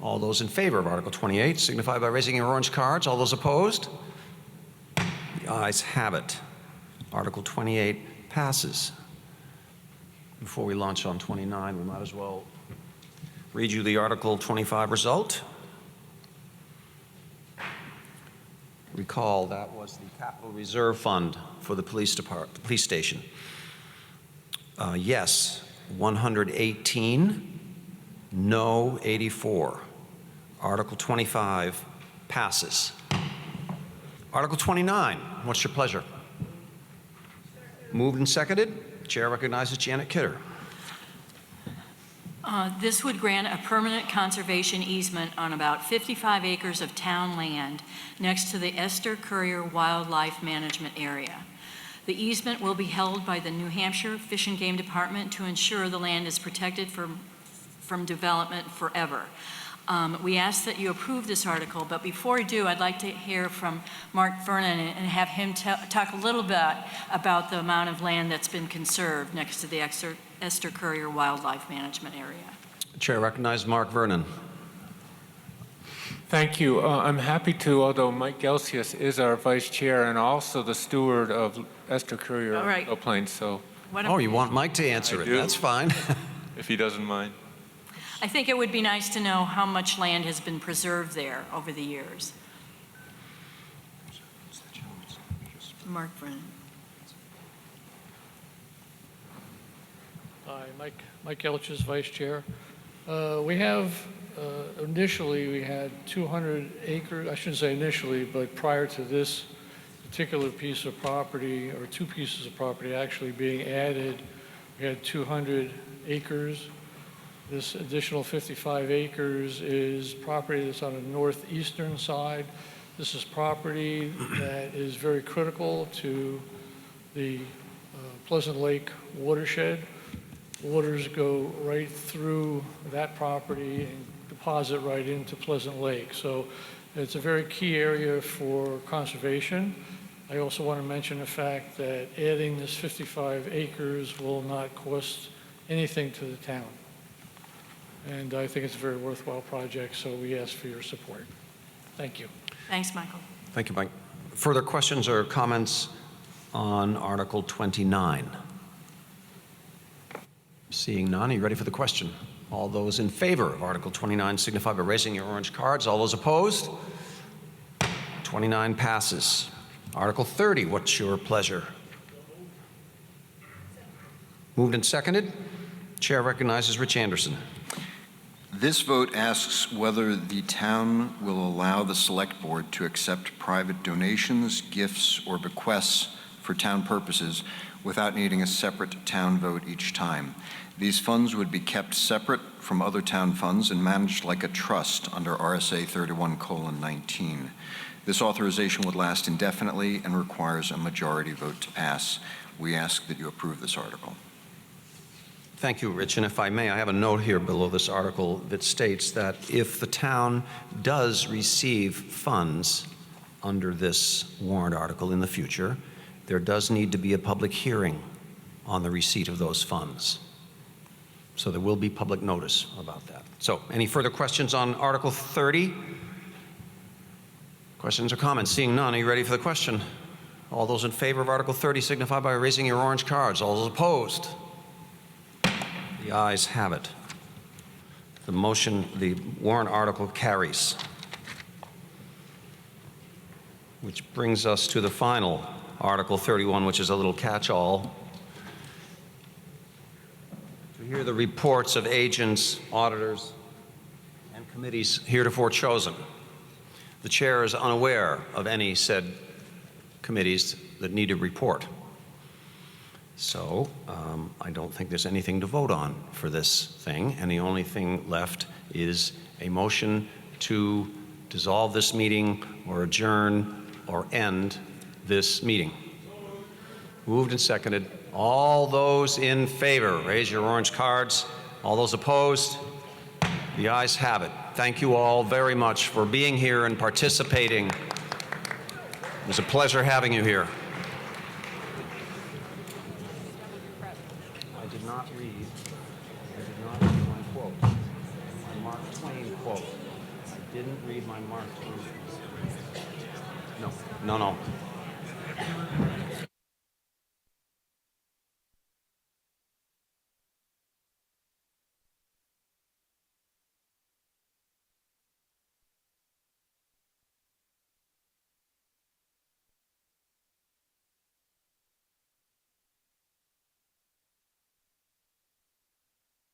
All those in favor of Article 28 signify by raising your orange cards. All those opposed? The ayes have it. Article 28 passes. Before we launch on 29, we might as well read you the Article 25 result. Recall that was the Capital Reserve Fund for the police station. Yes, 118. No, 84. Article 25 passes. Article 29, what's your pleasure? Moved and seconded. Chair recognizes Janet Kidder. This would grant a permanent conservation easement on about 55 acres of town land next to the Esther Currier Wildlife Management Area. The easement will be held by the New Hampshire Fish and Game Department to ensure the land is protected from development forever. We ask that you approve this article, but before we do, I'd like to hear from Mark Vernon and have him talk a little bit about the amount of land that's been conserved next to the Esther Currier Wildlife Management Area. Chair recognizes Mark Vernon. Thank you. I'm happy to, although Mike Gelsius is our vice chair and also the steward of Esther Courier All right. Low Plains, so. Oh, you want Mike to answer I it? do. That's fine. If he doesn't mind. I think it would be nice to know how much land has been preserved there over the years. Mark Brennan. Hi, Mike Elches, Vice Chair. We have, initially, we had 200 acres, I shouldn't say initially, but prior to this particular piece of property, or two pieces of property actually being added, we had 200 acres. This additional 55 acres is property that's on the northeastern side. This is property that is very critical to the Pleasant Lake watershed. Waters go right through that property and deposit right into Pleasant Lake. So it's a very key area for conservation. I also want to mention the fact that adding this 55 acres will not cost anything to the town. And I think it's a very worthwhile project, so we ask for your support. Thank you. Thanks, Michael. Thank you, Mike. Further questions or comments on Article 29? Seeing none, are you ready for the question? All those in favor of Article 29 signify by raising your orange cards. All those opposed? 29 passes. Article 30, what's your pleasure? Moved and seconded. Chair recognizes Rich Anderson. This vote asks whether the town will allow the Select Board to accept private donations, gifts, or bequests for town purposes without needing a separate town vote each time. These funds would be kept separate from other town funds and managed like a trust under RSA 31:19. This authorization would last indefinitely and requires a majority vote to pass. We ask that you approve this article. Thank you, Rich. And if I may, I have a note here below this article that states that if the town does receive funds under this warrant article in the future, there does need to be a public hearing on the receipt of those funds. So there will be public notice about that. So any further questions on Article 30? Questions or comments? Seeing none, are you ready for the question? All those in favor of Article 30 signify by raising your orange cards. All those opposed? The ayes have it. The motion, the warrant article carries. Which brings us to the final Article 31, which is a little catch-all. To hear the reports of agents, auditors, and committees heretofore chosen. The chair is unaware of any said committees that need a report. So I don't think there's anything to vote on for this thing, and the only thing left is a motion to dissolve this meeting or adjourn or end this meeting. Moved and seconded. All those in favor, raise your orange cards. All those opposed? The ayes have it. Thank you all very much for being here and participating. It was a pleasure having you here. I did not read my quote, my Mark Twain quote. I didn't read my Mark Twain. No.